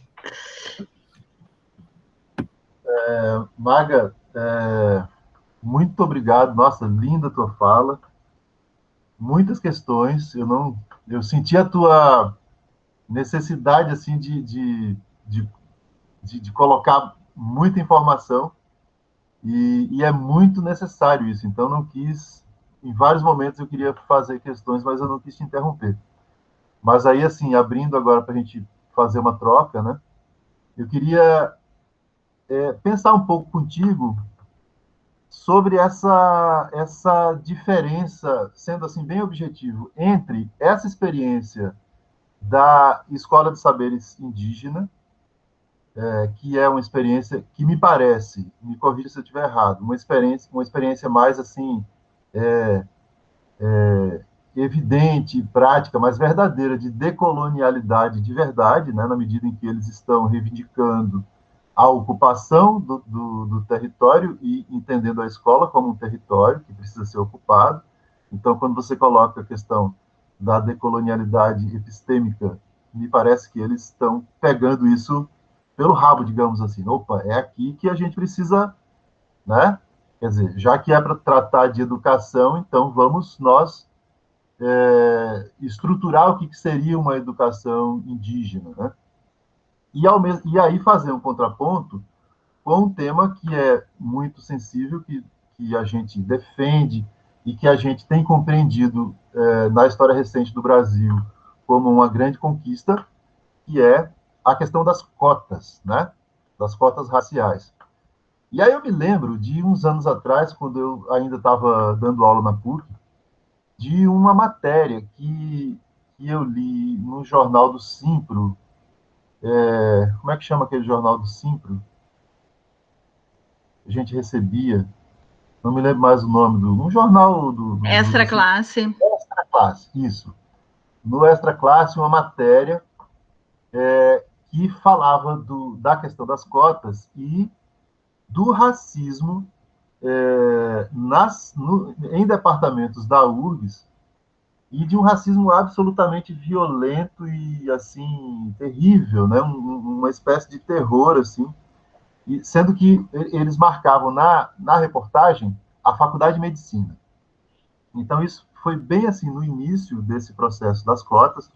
Maga, muito obrigado. Nossa, linda a tua fala. Muitas questões. Eu senti a tua necessidade assim de colocar muita informação e é muito necessário isso. Então, não quis. Em vários momentos eu queria fazer questões, mas eu não quis te interromper. Mas aí, assim, abrindo agora para a gente fazer uma troca, né? Eu queria pensar um pouco contigo sobre essa diferença, sendo assim bem objetivo, entre essa experiência da Escola de Saberes Indígena, que é uma experiência que me parece, me corrija se eu estiver errado, uma experiência mais assim evidente, prática, mas verdadeira de decolonialidade de verdade, né, na medida em que eles estão reivindicando a ocupação do território e entendendo a escola como um território que precisa ser ocupado. Então, quando você coloca a questão da decolonialidade epistêmica, me parece que eles estão pegando isso pelo rabo, digamos assim. Opa, é aqui que a gente precisa, né? Quer dizer, já que é para tratar de educação, então vamos nós estruturar o que seria uma educação indígena, né? E aí fazer um contraponto com um tema que é muito sensível, que a gente defende e que a gente tem compreendido na história recente do Brasil como uma grande conquista, que é a questão das cotas, né? Das cotas raciais. E aí eu me lembro de uns anos atrás, quando eu ainda estava dando aula na PUC, de uma matéria que eu li no jornal do Simpro. Como é que chama aquele jornal do Simpro? A gente recebia, não me lembro mais o nome um jornal Extra Classe. Extra Classe, isso. No Extra Classe, uma matéria que falava da questão das cotas e do racismo em departamentos da URGS, e de um racismo absolutamente violento e assim terrível, né? Uma espécie de terror assim, e sendo que eles marcavam na reportagem a Faculdade de Medicina. Então isso foi bem assim no início desse processo das cotas,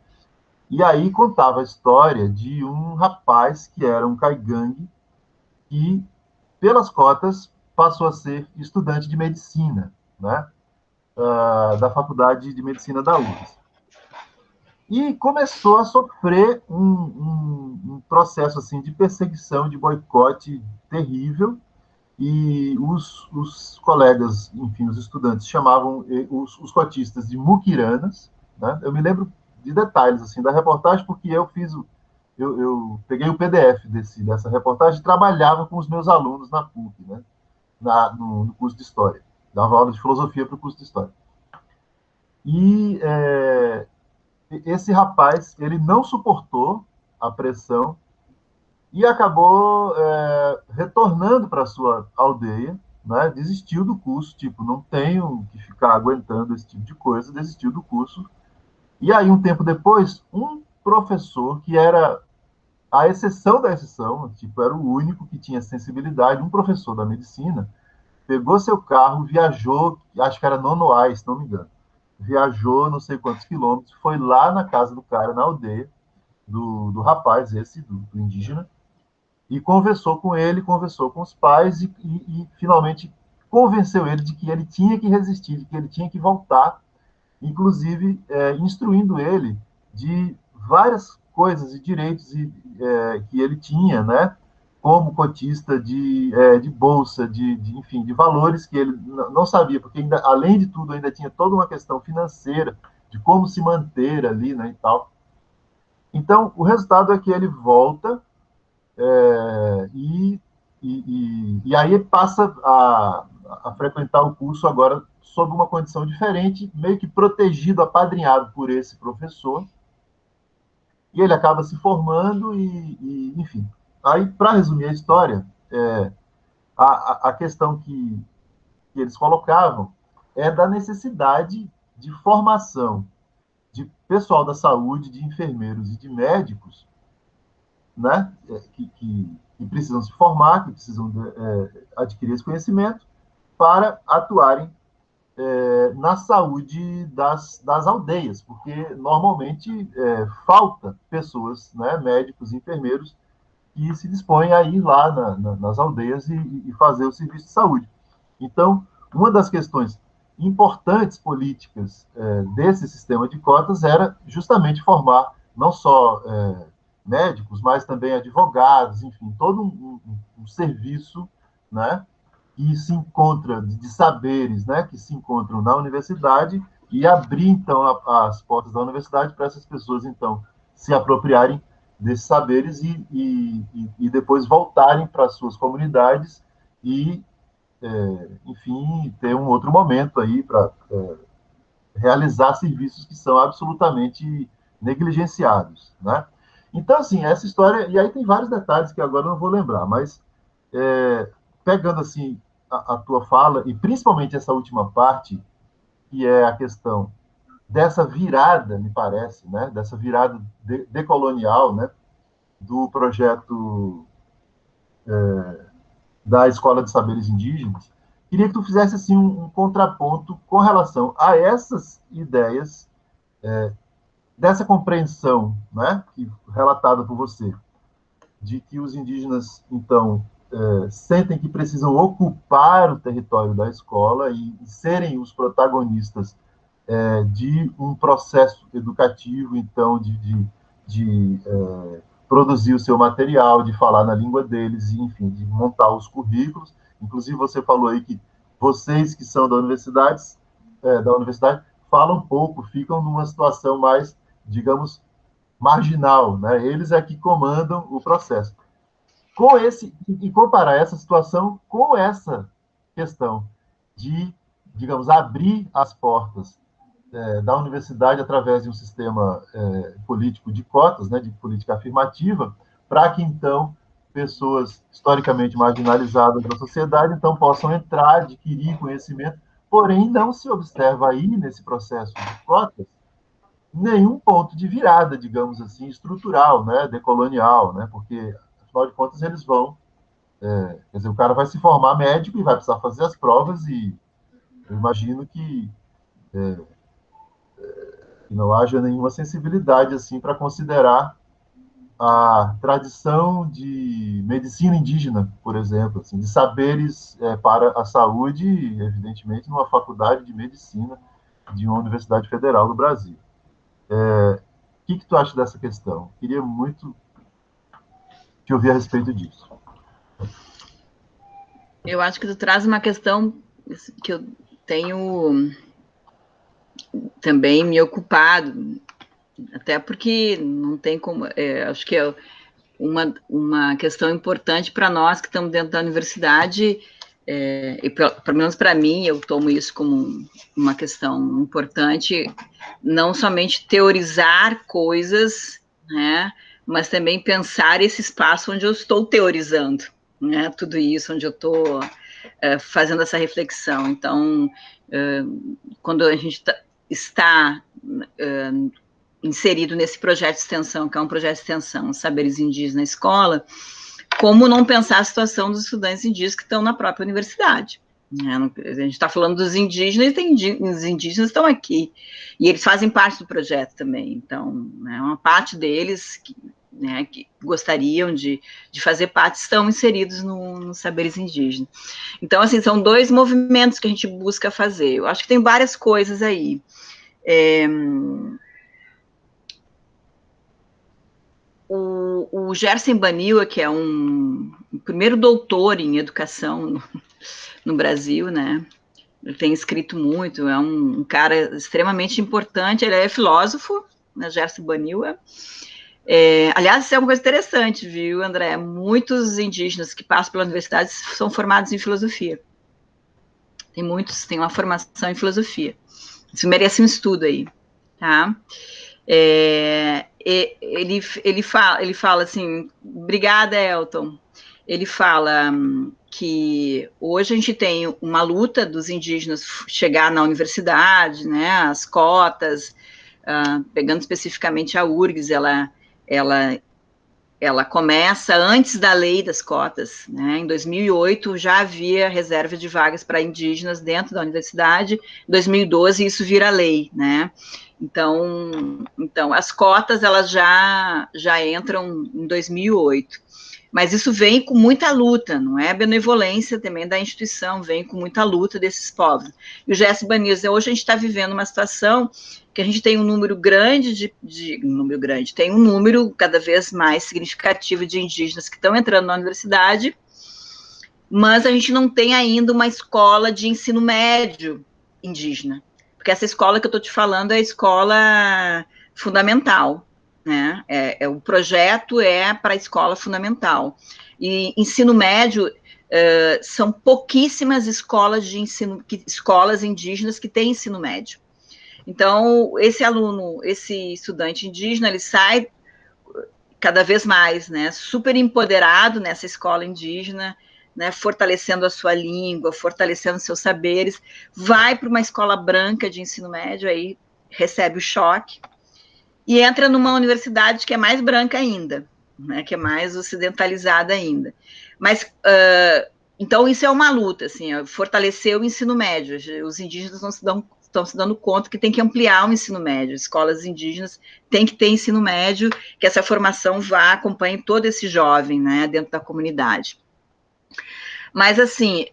e aí contava a história de um rapaz que era um caigangue e pelas cotas passou a ser estudante de medicina, né? Da Faculdade de Medicina da URGS. E começou a sofrer um processo assim de perseguição, de boicote terrível, e os colegas, enfim, os estudantes chamavam os cotistas de muquiranas, né? Eu me lembro de detalhes assim da reportagem porque eu peguei o PDF dessa reportagem e trabalhava com os meus alunos na PUC, né? No curso de História. Dava aula de filosofia para o curso de História. E esse rapaz, ele não suportou a pressão e acabou retornando para sua aldeia, né? Desistiu do curso, tipo, não tenho que ficar aguentando esse tipo de coisa, desistiu do curso. E aí, um tempo depois, um professor que era a exceção da exceção, tipo, era o único que tinha sensibilidade, um professor da medicina, pegou seu carro, viajou, acho que era Nonoai, se não me engano, viajou não sei quantos quilômetros, foi lá na casa do cara, na aldeia, do rapaz, do indígena, e conversou com ele, conversou com os pais e finalmente convenceu ele de que ele tinha que resistir, de que ele tinha que voltar, inclusive instruindo ele de várias coisas e direitos que ele tinha, né? Como cotista de bolsa, enfim, de valores que ele não sabia, porque ainda, além de tudo ainda tinha toda uma questão financeira de como se manter ali, né, e tal. Então, o resultado é que ele volta e aí passa a frequentar o curso agora sob uma condição diferente, meio que protegido, apadrinhado por esse professor, e ele acaba se formando enfim. Aí, para resumir a história, a questão que eles colocavam é da necessidade de formação de pessoal da saúde, de enfermeiros e de médicos, né, que precisam se formar, que precisam adquirir esse conhecimento para atuarem na saúde das aldeias, porque normalmente falta pessoas, né, médicos, enfermeiros, que se dispõem a ir lá nas aldeias e fazer o serviço de saúde. Então, uma das questões importantes políticas desse sistema de cotas era justamente formar não só médicos, mas também advogados, enfim, todo um serviço, né, que se encontra, de saberes, né, que se encontram na universidade, e abrir, então, as portas da universidade para essas pessoas, então, se apropriarem desses saberes e depois voltarem para as suas comunidades e, enfim, ter um outro momento aí para realizar serviços que são absolutamente negligenciados, né? Então, assim, essa história, e aí tem vários detalhes que agora eu não vou lembrar, mas pegando, assim, a tua fala, e principalmente essa última parte, que é a questão dessa virada, me parece, né, dessa virada decolonial, né, do projeto da Escola de Saberes Indígenas, queria que tu fizesse assim um contraponto com relação a essas ideias, dessa compreensão, né, relatada por você, de que os indígenas, então, sentem que precisam ocupar o território da escola e serem os protagonistas de um processo educativo, então, de produzir o seu material, de falar na língua deles, e, enfim, de montar os currículos. Inclusive, você falou aí que vocês que são da universidade falam pouco, ficam numa situação mais, digamos, marginal, né? Eles é que comandam o processo. E comparar essa situação com essa questão de, digamos, abrir as portas da universidade através de um sistema político de cotas, né, de política afirmativa, para que, então, pessoas historicamente marginalizadas da sociedade, então, possam entrar, adquirir conhecimento, porém, não se observa aí, nesse processo de cotas, nenhum ponto de virada, digamos assim, estrutural, né, decolonial, né, porque, afinal de contas, eles vão... quer dizer, o cara vai se formar médico e vai precisar fazer as provas e eu imagino que não haja nenhuma sensibilidade assim para considerar a tradição de medicina indígena, por exemplo, assim, de saberes para a saúde, evidentemente, numa faculdade de medicina de uma universidade federal do Brasil. O que tu acha dessa questão? Queria muito te ouvir a respeito disso. Eu acho que tu traz uma questão que eu tenho também me ocupado, até porque não tem como, acho que é uma questão importante para nós que estamos dentro da universidade, e pelo menos para mim, eu tomo isso como uma questão importante, não somente teorizar coisas, né, mas também pensar esse espaço onde eu estou teorizando, né, tudo isso, onde eu estou fazendo essa reflexão. Então, quando a gente está inserido nesse projeto de extensão, que é um projeto de extensão, Saberes Indígenas na Escola, como não pensar a situação dos estudantes indígenas que estão na própria universidade. A gente está falando dos indígenas, e os indígenas estão aqui, e eles fazem parte do projeto também, então, né, uma parte deles que gostariam de fazer parte estão inseridos no Saberes Indígenas. Então, assim, são dois movimentos que a gente busca fazer. Eu acho que tem várias coisas aí. O Gerson Baniwa, que é o primeiro doutor em educação no Brasil, né? Ele tem escrito muito, é um cara extremamente importante, ele é filósofo, né, Gerson Baniwa. Aliás, isso é uma coisa interessante, viu, André? Muitos indígenas que passam pela universidade são formados em filosofia. Tem muitos, têm uma formação em filosofia. Isso merece um estudo aí, tá? Ele fala assim, obrigada, Elton. Ele fala que hoje a gente tem uma luta dos indígenas chegar na universidade, né, as cotas, pegando especificamente a URGS, ela começa antes da lei das cotas, né? Em 2008 já havia reserva de vagas para indígenas dentro da universidade, em 2012 isso vira lei, né? Então as cotas elas já entram em 2008, mas isso vem com muita luta, não é benevolência também da instituição, vem com muita luta desses povos. E o Gerson Baniwa, hoje a gente está vivendo uma situação que a gente tem um número grande tem um número cada vez mais significativo de indígenas que estão entrando na universidade mas a gente não tem ainda uma escola de ensino médio indígena, porque essa escola que eu estou te falando é a escola fundamental, né? O projeto é para a escola fundamental. E ensino médio, são pouquíssimas escolas de ensino, escolas indígenas que têm ensino médio. Então, esse aluno, esse estudante indígena, ele sai cada vez mais, né, super empoderado nessa escola indígena, né, fortalecendo a sua língua, fortalecendo seus saberes, vai para uma escola branca de ensino médio, aí recebe o choque, e entra numa universidade que é mais branca ainda, né, que é mais ocidentalizada ainda. Mas, então, isso é uma luta, assim, fortalecer o ensino médio. Os indígenas estão se dando conta que tem que ampliar o ensino médio. Escolas indígenas têm que ter ensino médio, que essa formação vá, acompanhe todo esse jovem, né, dentro da comunidade. Mas, assim,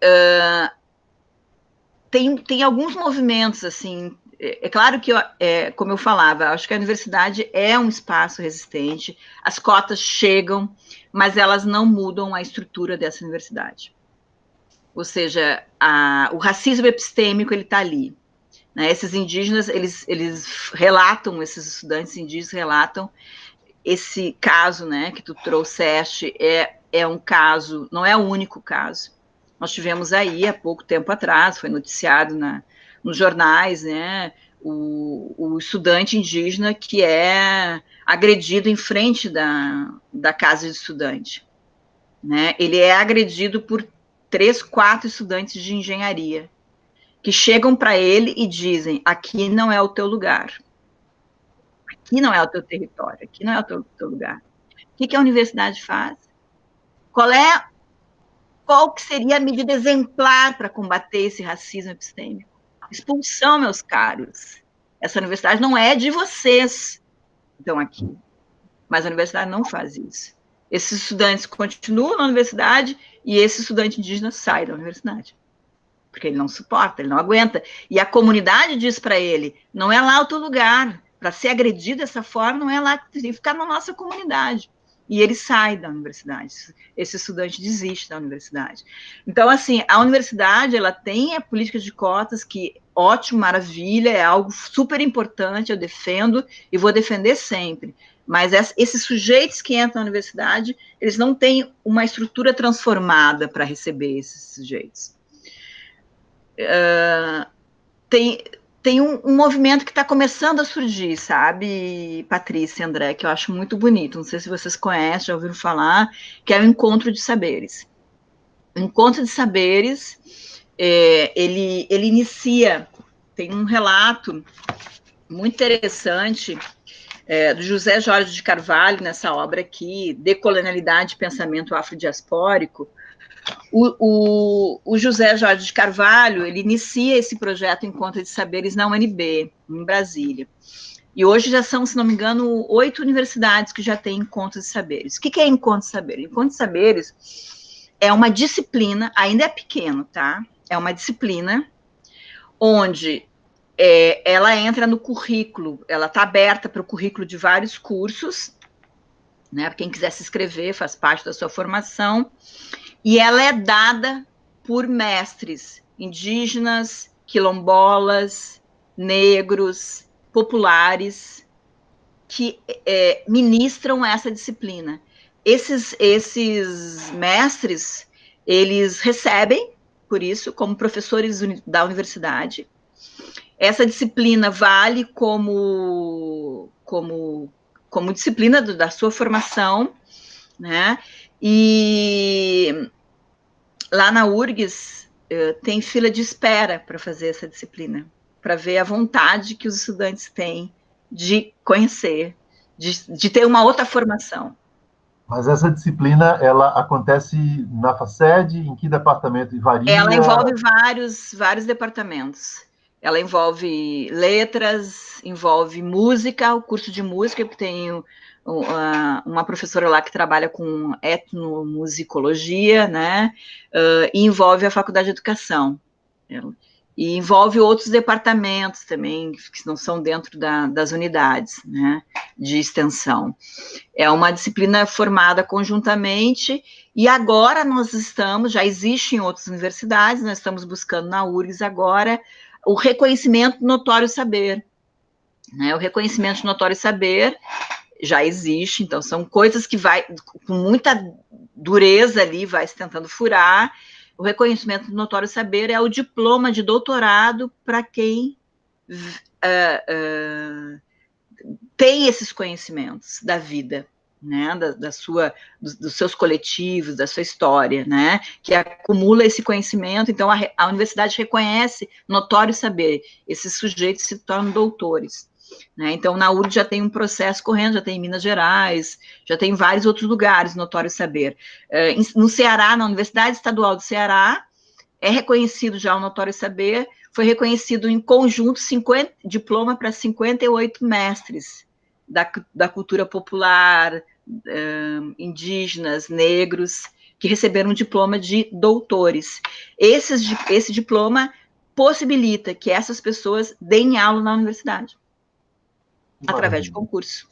tem alguns movimentos, assim, é claro que, como eu falava, acho que a universidade é um espaço resistente, as cotas chegam, mas elas não mudam a estrutura dessa universidade. Ou seja, o racismo epistêmico, ele está ali. Né? Esses indígenas, eles relatam, esses estudantes indígenas relatam esse caso, né, que tu trouxeste, é um caso, não é o único caso. Nós tivemos aí, há pouco tempo atrás, foi noticiado nos jornais, né, o estudante indígena que é agredido em frente da casa de estudante. Né? Ele é agredido por 3, 4 estudantes de engenharia, que chegam para ele e dizem, aqui não é o teu lugar. Aqui não é o teu território, aqui não é o teu lugar. O que a universidade faz? Qual que seria a medida exemplar para combater esse racismo epistêmico? Expulsão, meus caros. Essa universidade não é de vocês que estão aqui. Mas a universidade não faz isso. Esses estudantes continuam na universidade e esse estudante indígena sai da universidade. Porque ele não suporta, ele não aguenta. E a comunidade diz para ele, não é lá o teu lugar. Para ser agredido dessa forma, não é lá, tem que ficar na nossa comunidade. E ele sai da universidade. Esse estudante desiste da universidade. Então, assim, a universidade, ela tem a política de cotas que, ótimo, maravilha, é algo super importante, eu defendo e vou defender sempre. Mas esses sujeitos que entram na universidade, eles não têm uma estrutura transformada para receber esses sujeitos. Tem um movimento que está começando a surgir, sabe, Patrícia e André, que eu acho muito bonito, não sei se vocês conhecem, já ouviram falar, que é o Encontro de Saberes. O Encontro de Saberes, ele inicia, tem um relato muito interessante do José Jorge de Carvalho, nessa obra aqui, Decolonialidade e Pensamento Afrodiaspórico. O José Jorge de Carvalho, ele inicia esse projeto Encontro de Saberes na UNB, em Brasília. E hoje já são, se não me engano, 8 universidades que já têm Encontro de Saberes. O que é Encontro de Saberes? Encontro de Saberes é uma disciplina, ainda é pequeno, tá? É uma disciplina onde ela entra no currículo, ela está aberta para o currículo de vários cursos, né? Quem quiser se inscrever, faz parte da sua formação. E ela é dada por mestres indígenas, quilombolas, negros, populares, que ministram essa disciplina. Esses mestres, eles recebem, por isso, como professores da universidade. Essa disciplina vale como disciplina da sua formação, né? E lá na URGS tem fila de espera para fazer essa disciplina, para ver a vontade que os estudantes têm de conhecer, de ter uma outra formação. Mas essa disciplina, ela acontece na FACED, em que departamento varia? Ela envolve vários departamentos. Ela envolve letras, envolve música, o curso de música, porque tem uma professora lá que trabalha com etnomusicologia, né? E envolve a faculdade de educação. E envolve outros departamentos também, que não são dentro das unidades, né, de extensão. É uma disciplina formada conjuntamente E agora nós já existe em outras universidades, nós estamos buscando na URGS agora o reconhecimento do notório saber. Né? O reconhecimento de notório saber já existe, então são coisas que vai, com muita dureza ali, vai se tentando furar. O reconhecimento do notório saber é o diploma de doutorado para quem tem esses conhecimentos da vida, né, dos seus coletivos, da sua história, né, que acumula esse conhecimento. Então a universidade reconhece notório saber, esses sujeitos se tornam doutores. Né? Então, na URGS já tem um processo correndo, já tem em Minas Gerais, já tem em vários outros lugares, notório saber. No Ceará, na Universidade Estadual do Ceará, é reconhecido já o notório saber, foi reconhecido em conjunto diploma para 58 mestres da cultura popular, indígenas, negros, que receberam um diploma de doutores. Esse diploma possibilita que essas pessoas deem aula na universidade. Através de concurso.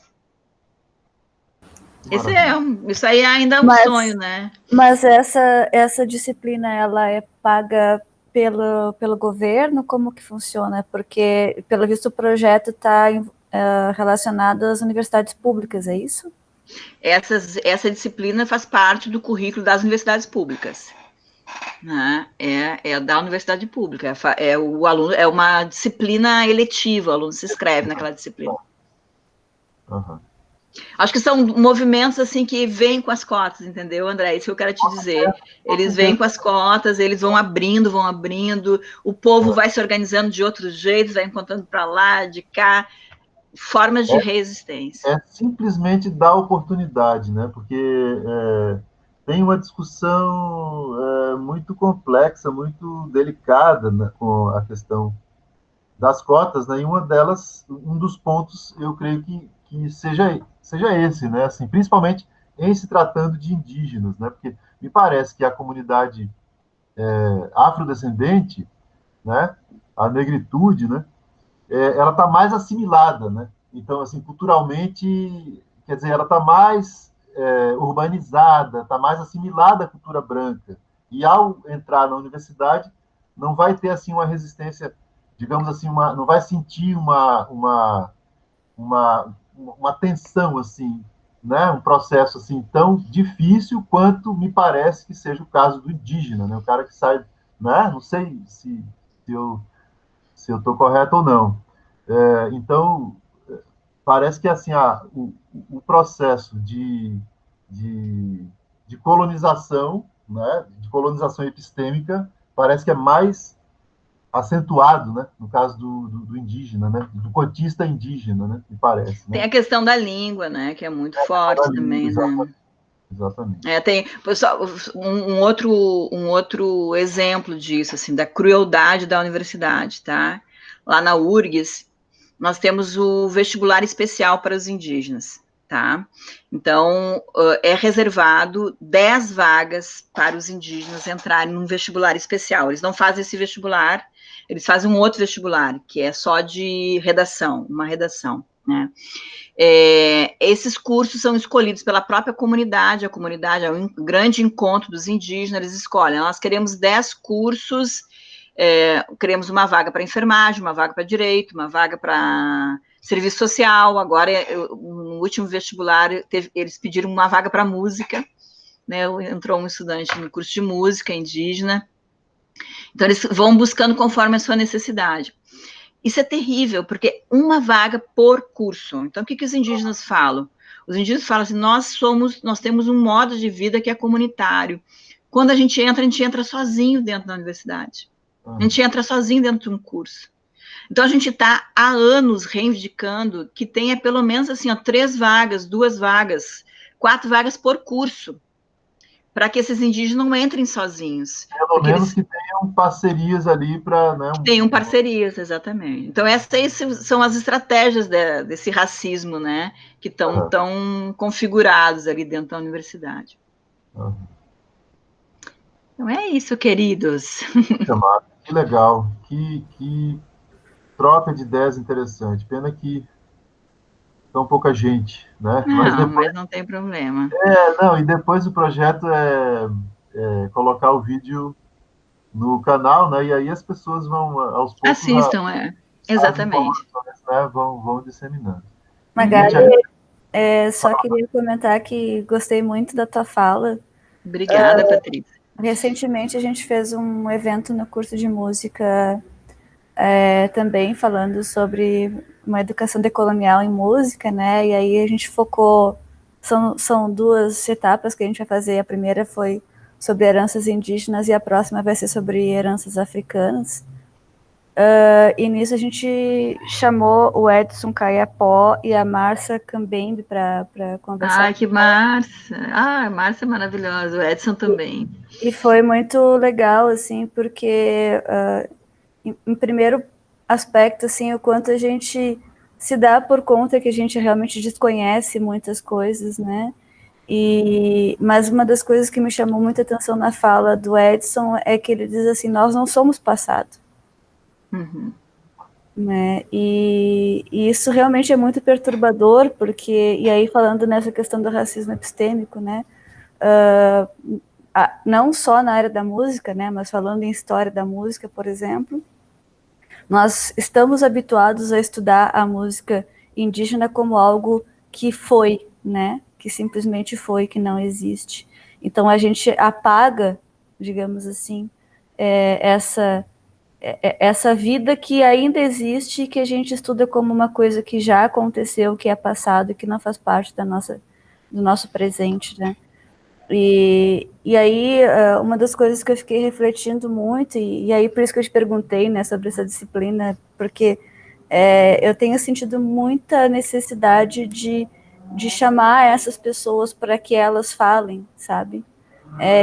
Isso aí ainda é um sonho, né? Mas essa disciplina, ela é paga pelo governo? Como que funciona? Porque, pelo visto, o projeto está relacionado às universidades públicas, é isso? Essa disciplina faz parte do currículo das universidades públicas. Né? É da universidade pública. O aluno, é uma disciplina eletiva, o aluno se inscreve naquela disciplina. Uhum. Acho que são movimentos assim que vêm com as cotas, entendeu, André? Isso que eu quero te dizer. Eles vêm com as cotas, eles vão abrindo, o povo vai se organizando de outros jeitos, vai encontrando para lá, de cá, formas de resistência. É simplesmente dar oportunidade, né? Porque tem uma discussão muito complexa, muito delicada, né, com a questão das cotas, né? E uma delas, um dos pontos, eu creio que seja esse, né? Assim, principalmente em se tratando de indígenas, né? Porque me parece que a comunidade afrodescendente, né? A negritude, né? Ela está mais assimilada, né? Então, assim, culturalmente, quer dizer, ela está mais urbanizada, está mais assimilada à cultura branca. E ao entrar na universidade, não vai ter assim uma resistência, digamos assim, não vai sentir uma tensão assim, né? Um processo assim tão difícil quanto me parece que seja o caso do indígena, né? O cara que sai, né? Não sei se eu estou correto ou não. Então, parece que assim o processo de colonização, né, de colonização epistêmica, parece que é mais acentuado, né, no caso do indígena, né, do cotista indígena, né, me parece. Né? Tem a questão da língua, né, que é muito forte também, língua, né? Exatamente. Tem, pessoal, um outro exemplo disso, assim, da crueldade da universidade, tá? Lá na URGS, nós temos o vestibular especial para os indígenas, tá? Então, é reservado 10 vagas para os indígenas entrarem num vestibular especial. Eles não fazem esse vestibular, eles fazem um outro vestibular, que é só de redação, uma redação, né? Esses cursos são escolhidos pela própria comunidade, a comunidade é um grande encontro dos indígenas, eles escolhem, nós queremos 10 cursos, queremos uma vaga para enfermagem, uma vaga para direito, uma vaga para serviço social, agora, no último vestibular, eles pediram uma vaga para música, né, entrou um estudante no curso de música indígena, então eles vão buscando conforme a sua necessidade. Isso é terrível, porque uma vaga por curso. Então, o que os indígenas falam? Os indígenas falam assim, nós temos um modo de vida que é comunitário. Quando a gente entra sozinho dentro da universidade. A gente entra sozinho dentro de um curso. Então, a gente está há anos reivindicando que tenha pelo menos assim, 3 vagas, 2 vagas, 4 vagas por curso, para que esses indígenas não entrem sozinhos. Pelo menos que tenham parcerias ali para... Né, tenham parcerias, exatamente. Então, essas são as estratégias desse racismo, né, que estão tão configurados ali dentro da universidade. Então, é isso, queridos. Que legal, que troca de ideias interessante. Pena que tão pouca gente, né? Mas não tem problema. Não, e depois o projeto colocar o vídeo no canal, né? E aí as pessoas vão, aos poucos, Assistam, exatamente. né, vão disseminando. Magali, só queria comentar que gostei muito da tua fala. Obrigada, Patrícia. Recentemente a gente fez um evento no curso de música também falando sobre uma educação decolonial em música, né? E aí a gente focou, são 2 etapas que a gente vai fazer. A primeira foi sobre heranças indígenas e a próxima vai ser sobre heranças africanas. E nisso a gente chamou o Edson Caiapó e a Márcia Cambembe para conversar. Ai, que Márcia! Ah, a Márcia é maravilhosa, o Edson também. E foi muito legal, assim, porque, em primeiro aspecto, assim, o quanto a gente se dá por conta que a gente realmente desconhece muitas coisas, né? Mas uma das coisas que me chamou muita atenção na fala do Edson é que ele diz assim, nós não somos passado. Uhum. Né? E isso realmente é muito perturbador, porque, e aí falando nessa questão do racismo epistêmico, né? Não só na área da música, né? Mas falando em história da música, por exemplo, nós estamos habituados a estudar a música indígena como algo que foi, né? Que simplesmente foi, que não existe. Então a gente apaga, digamos assim, essa vida que ainda existe e que a gente estuda como uma coisa que já aconteceu, que é passado e que não faz parte do nosso presente, né? E aí, uma das coisas que eu fiquei refletindo muito, e aí por isso que eu te perguntei, né, sobre essa disciplina, porque eu tenho sentido muita necessidade de chamar essas pessoas para que elas falem, sabe?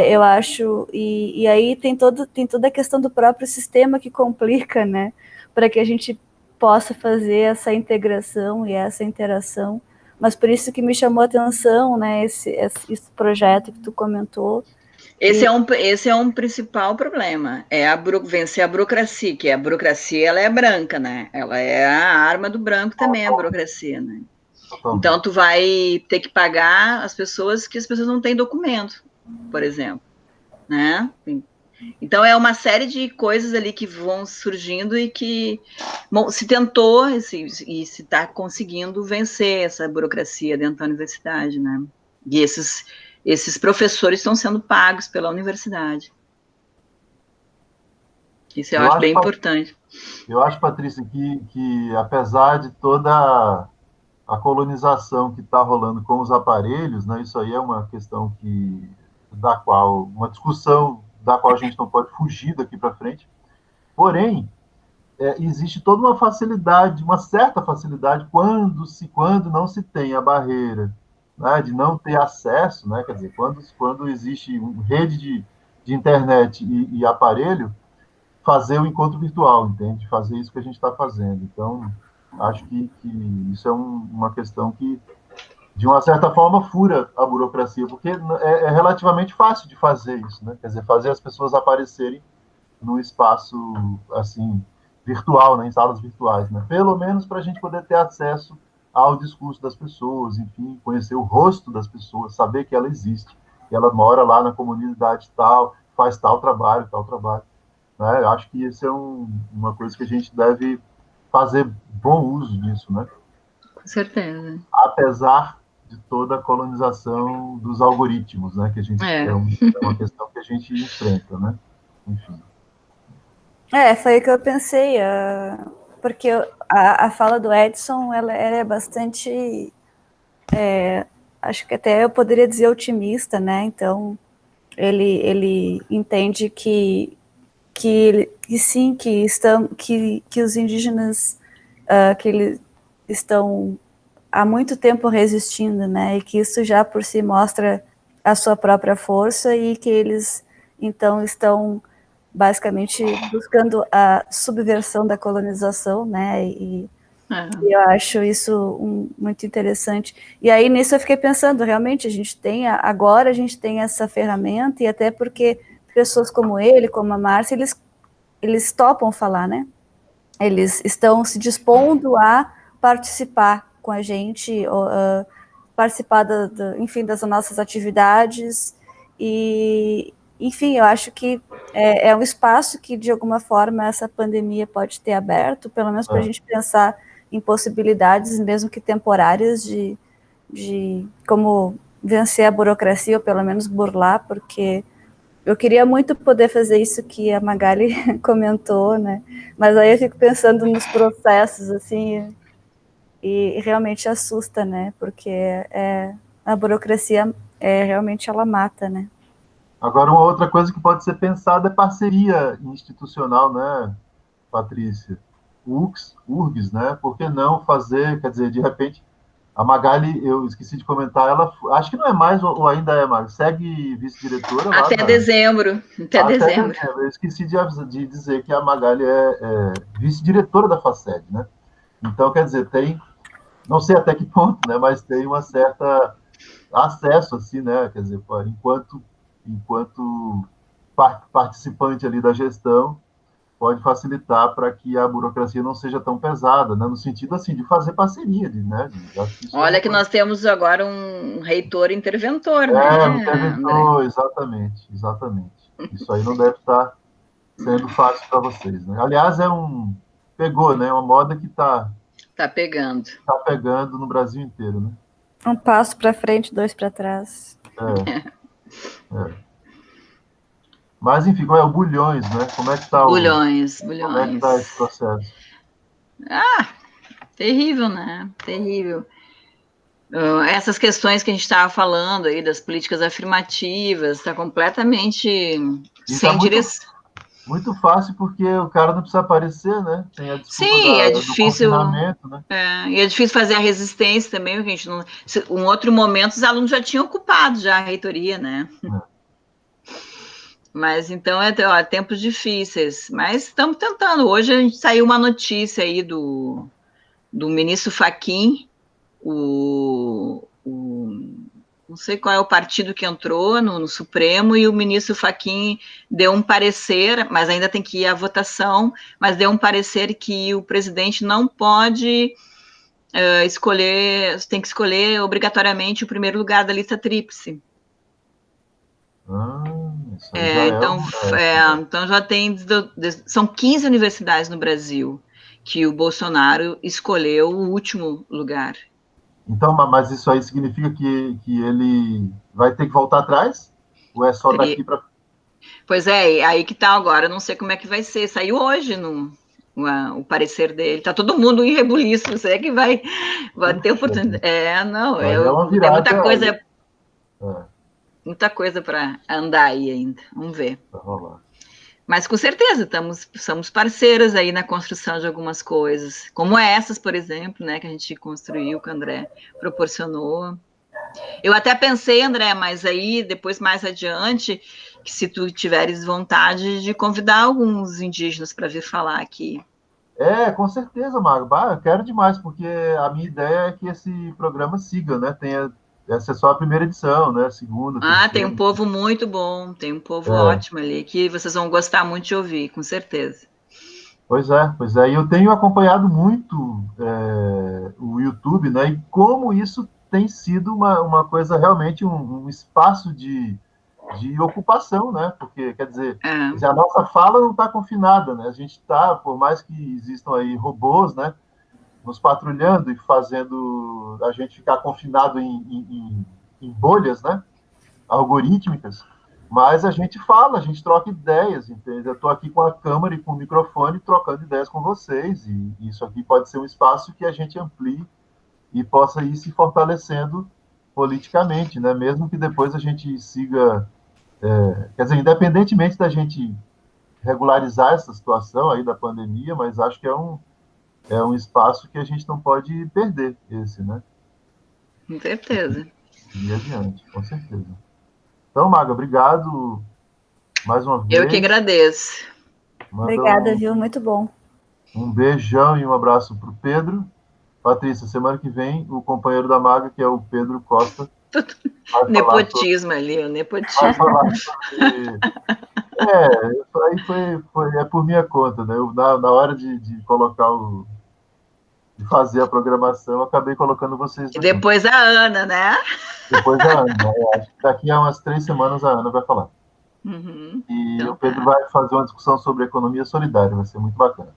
Eu acho, e aí tem toda a questão do próprio sistema que complica, né, para que a gente possa fazer essa integração e essa interação, mas por isso que me chamou a atenção, né, esse projeto que tu comentou. Esse é um principal problema, vencer a burocracia, que a burocracia ela é branca, né? Ela é a arma do branco também, a burocracia, né? Então tu vai ter que pagar as pessoas que as pessoas não têm documento, por exemplo, né? Então é uma série de coisas ali que vão surgindo e que se tentou e se está conseguindo vencer essa burocracia dentro da universidade, né? E esses professores estão sendo pagos pela universidade. Isso eu acho bem importante. Eu acho, Patrícia, que apesar de toda a colonização que está rolando com os aparelhos, né, isso aí é uma questão uma discussão da qual a gente não pode fugir daqui para frente. Porém, existe toda uma facilidade, uma certa facilidade, quando não se tem a barreira, né, de não ter acesso, né, quer dizer, quando existe rede de internet e aparelho, fazer o encontro virtual, entende? Fazer isso que a gente está fazendo. Então, acho que isso é uma questão que, de uma certa forma, fura a burocracia, porque é relativamente fácil de fazer isso, né? Quer dizer, fazer as pessoas aparecerem no espaço, assim, virtual, né? Em salas virtuais, né? Pelo menos para a gente poder ter acesso ao discurso das pessoas, enfim, conhecer o rosto das pessoas, saber que ela existe, que ela mora lá na comunidade tal, faz tal trabalho, tal trabalho. Né? Acho que isso é uma coisa que a gente deve fazer bom uso disso, né? Com certeza. Apesar de toda a colonização dos algoritmos, né? Que a gente é uma questão que a gente enfrenta, né? Enfim. Foi o que eu pensei, porque a fala do Edson, ela é bastante, acho que até eu poderia dizer otimista, né? Então, ele entende que sim, que os indígenas que eles estão há muito tempo resistindo, né? E que isso já por si mostra a sua própria força e que eles então estão basicamente buscando a subversão da colonização, né? E eu acho isso muito interessante. E aí nisso eu fiquei pensando, realmente agora a gente tem essa ferramenta, e até porque pessoas como ele, como a Márcia, eles topam falar, né? Eles estão se dispondo a participar com a gente, participar, enfim, das nossas atividades. E, enfim, eu acho que é um espaço que, de alguma forma, essa pandemia pode ter aberto, pelo menos para a gente pensar em possibilidades, mesmo que temporárias, de como vencer a burocracia, ou pelo menos burlar, porque eu queria muito poder fazer isso que a Magali comentou, né? Mas aí eu fico pensando nos processos, assim, e realmente assusta, né? Porque a burocracia realmente ela mata, né? Agora, uma outra coisa que pode ser pensada é parceria institucional, né, Patrícia? URGS, né? Por que não fazer, quer dizer, de repente, a Magali, eu esqueci de comentar, ela, acho que não é mais, ou ainda é, Magali, segue vice-diretora lá Até dezembro. Até dezembro. Eu esqueci de dizer que a Magali é vice-diretora da FACED, né? Então, quer dizer, tem, não sei até que ponto, né, mas tem uma certa acesso, assim, né, quer dizer, enquanto participante ali da gestão, pode facilitar para que a burocracia não seja tão pesada, né, no sentido, assim, de fazer parceria, né, acho que isso Olha que nós temos agora um reitor interventor, né, um interventor, exatamente. Isso aí não deve estar sendo fácil para vocês, né? Aliás, pegou, né, uma moda que está pegando. Tá pegando no Brasil inteiro, né? Um passo para frente, 2 para trás. É. Mas, enfim, qual é o Bulhões, né? Como é que tá Bulhões. Como é que tá esse processo? Terrível, né? Terrível. Essas questões que a gente estava falando aí, das políticas afirmativas, está completamente sem direção. Muito fácil, porque o cara não precisa aparecer, né? Tem a desculpa é do difícil. Confinamento, né? E é difícil fazer a resistência também, porque a gente não. Um outro momento, os alunos já tinham ocupado já a reitoria, né? Mas então tempos difíceis. Mas estamos tentando. Hoje a gente saiu uma notícia aí do ministro Fachin, não sei qual é o partido que entrou no Supremo, e o ministro Fachin deu um parecer, mas ainda tem que ir à votação, mas deu um parecer que o presidente não pode tem que escolher obrigatoriamente o primeiro lugar da lista tríplice. Isso aí então já tem, são 15 universidades no Brasil que o Bolsonaro escolheu o último lugar. Então, mas isso aí significa que ele vai ter que voltar atrás? Ou é só daqui para... Pois é, aí que tá agora, não sei como é que vai ser. Saiu hoje o parecer dele. Tá todo mundo em rebuliço, você é que vai ter oportunidade. Tem muita coisa. Muita coisa para andar aí ainda. Vamos ver. Mas com certeza somos parceiras aí na construção de algumas coisas, como essas, por exemplo, né, que a gente construiu, que o André proporcionou. Eu até pensei, André, mas aí depois mais adiante, que se tu tiveres vontade de convidar alguns indígenas para vir falar aqui. Com certeza, Mago. Eu quero demais, porque a minha ideia é que esse programa siga, né? Essa é só a primeira edição, né? Segunda, terceira. Tem um povo muito bom, tem um povo ótimo ali, que vocês vão gostar muito de ouvir, com certeza. Pois é. E eu tenho acompanhado muito o YouTube, né? E como isso tem sido uma coisa realmente um espaço de ocupação, né? Porque, quer dizer, a nossa fala não está confinada, né? A gente está, por mais que existam aí robôs, né? Nos patrulhando e fazendo a gente ficar confinado em bolhas, né? Algorítmicas, mas a gente fala, a gente troca ideias, entende? Eu estou aqui com a câmera e com o microfone trocando ideias com vocês, e isso aqui pode ser um espaço que a gente amplie e possa ir se fortalecendo politicamente, né? Mesmo que depois a gente siga, quer dizer, independentemente da gente regularizar essa situação aí da pandemia, mas acho que é um espaço que a gente não pode perder, né? Com certeza. E adiante, com certeza. Então, Maga, obrigado mais uma vez. Eu que agradeço. Obrigada, viu? Muito bom. Um beijão e um abraço para o Pedro. Patrícia, semana que vem, o companheiro da Maga, que é o Pedro Costa. Nepotismo ali, o nepotismo. Vai falar sobre... aí foi por minha conta, né? Na hora de colocar de fazer a programação, eu acabei colocando vocês. E depois a Ana, né? Depois a Ana. Acho que daqui a umas 3 semanas a Ana vai falar. Uhum. E Então o Pedro tá. vai fazer uma discussão sobre economia solidária, vai ser muito bacana.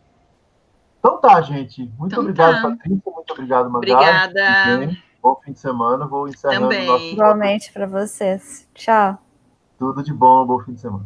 Então tá, gente. Muito Então obrigado, tá. Patrícia. Muito obrigado, Magali. Obrigada. Bom fim de semana. Vou encerrando o nosso. Também. Igualmente para vocês. Tchau. Tudo de bom, bom fim de semana.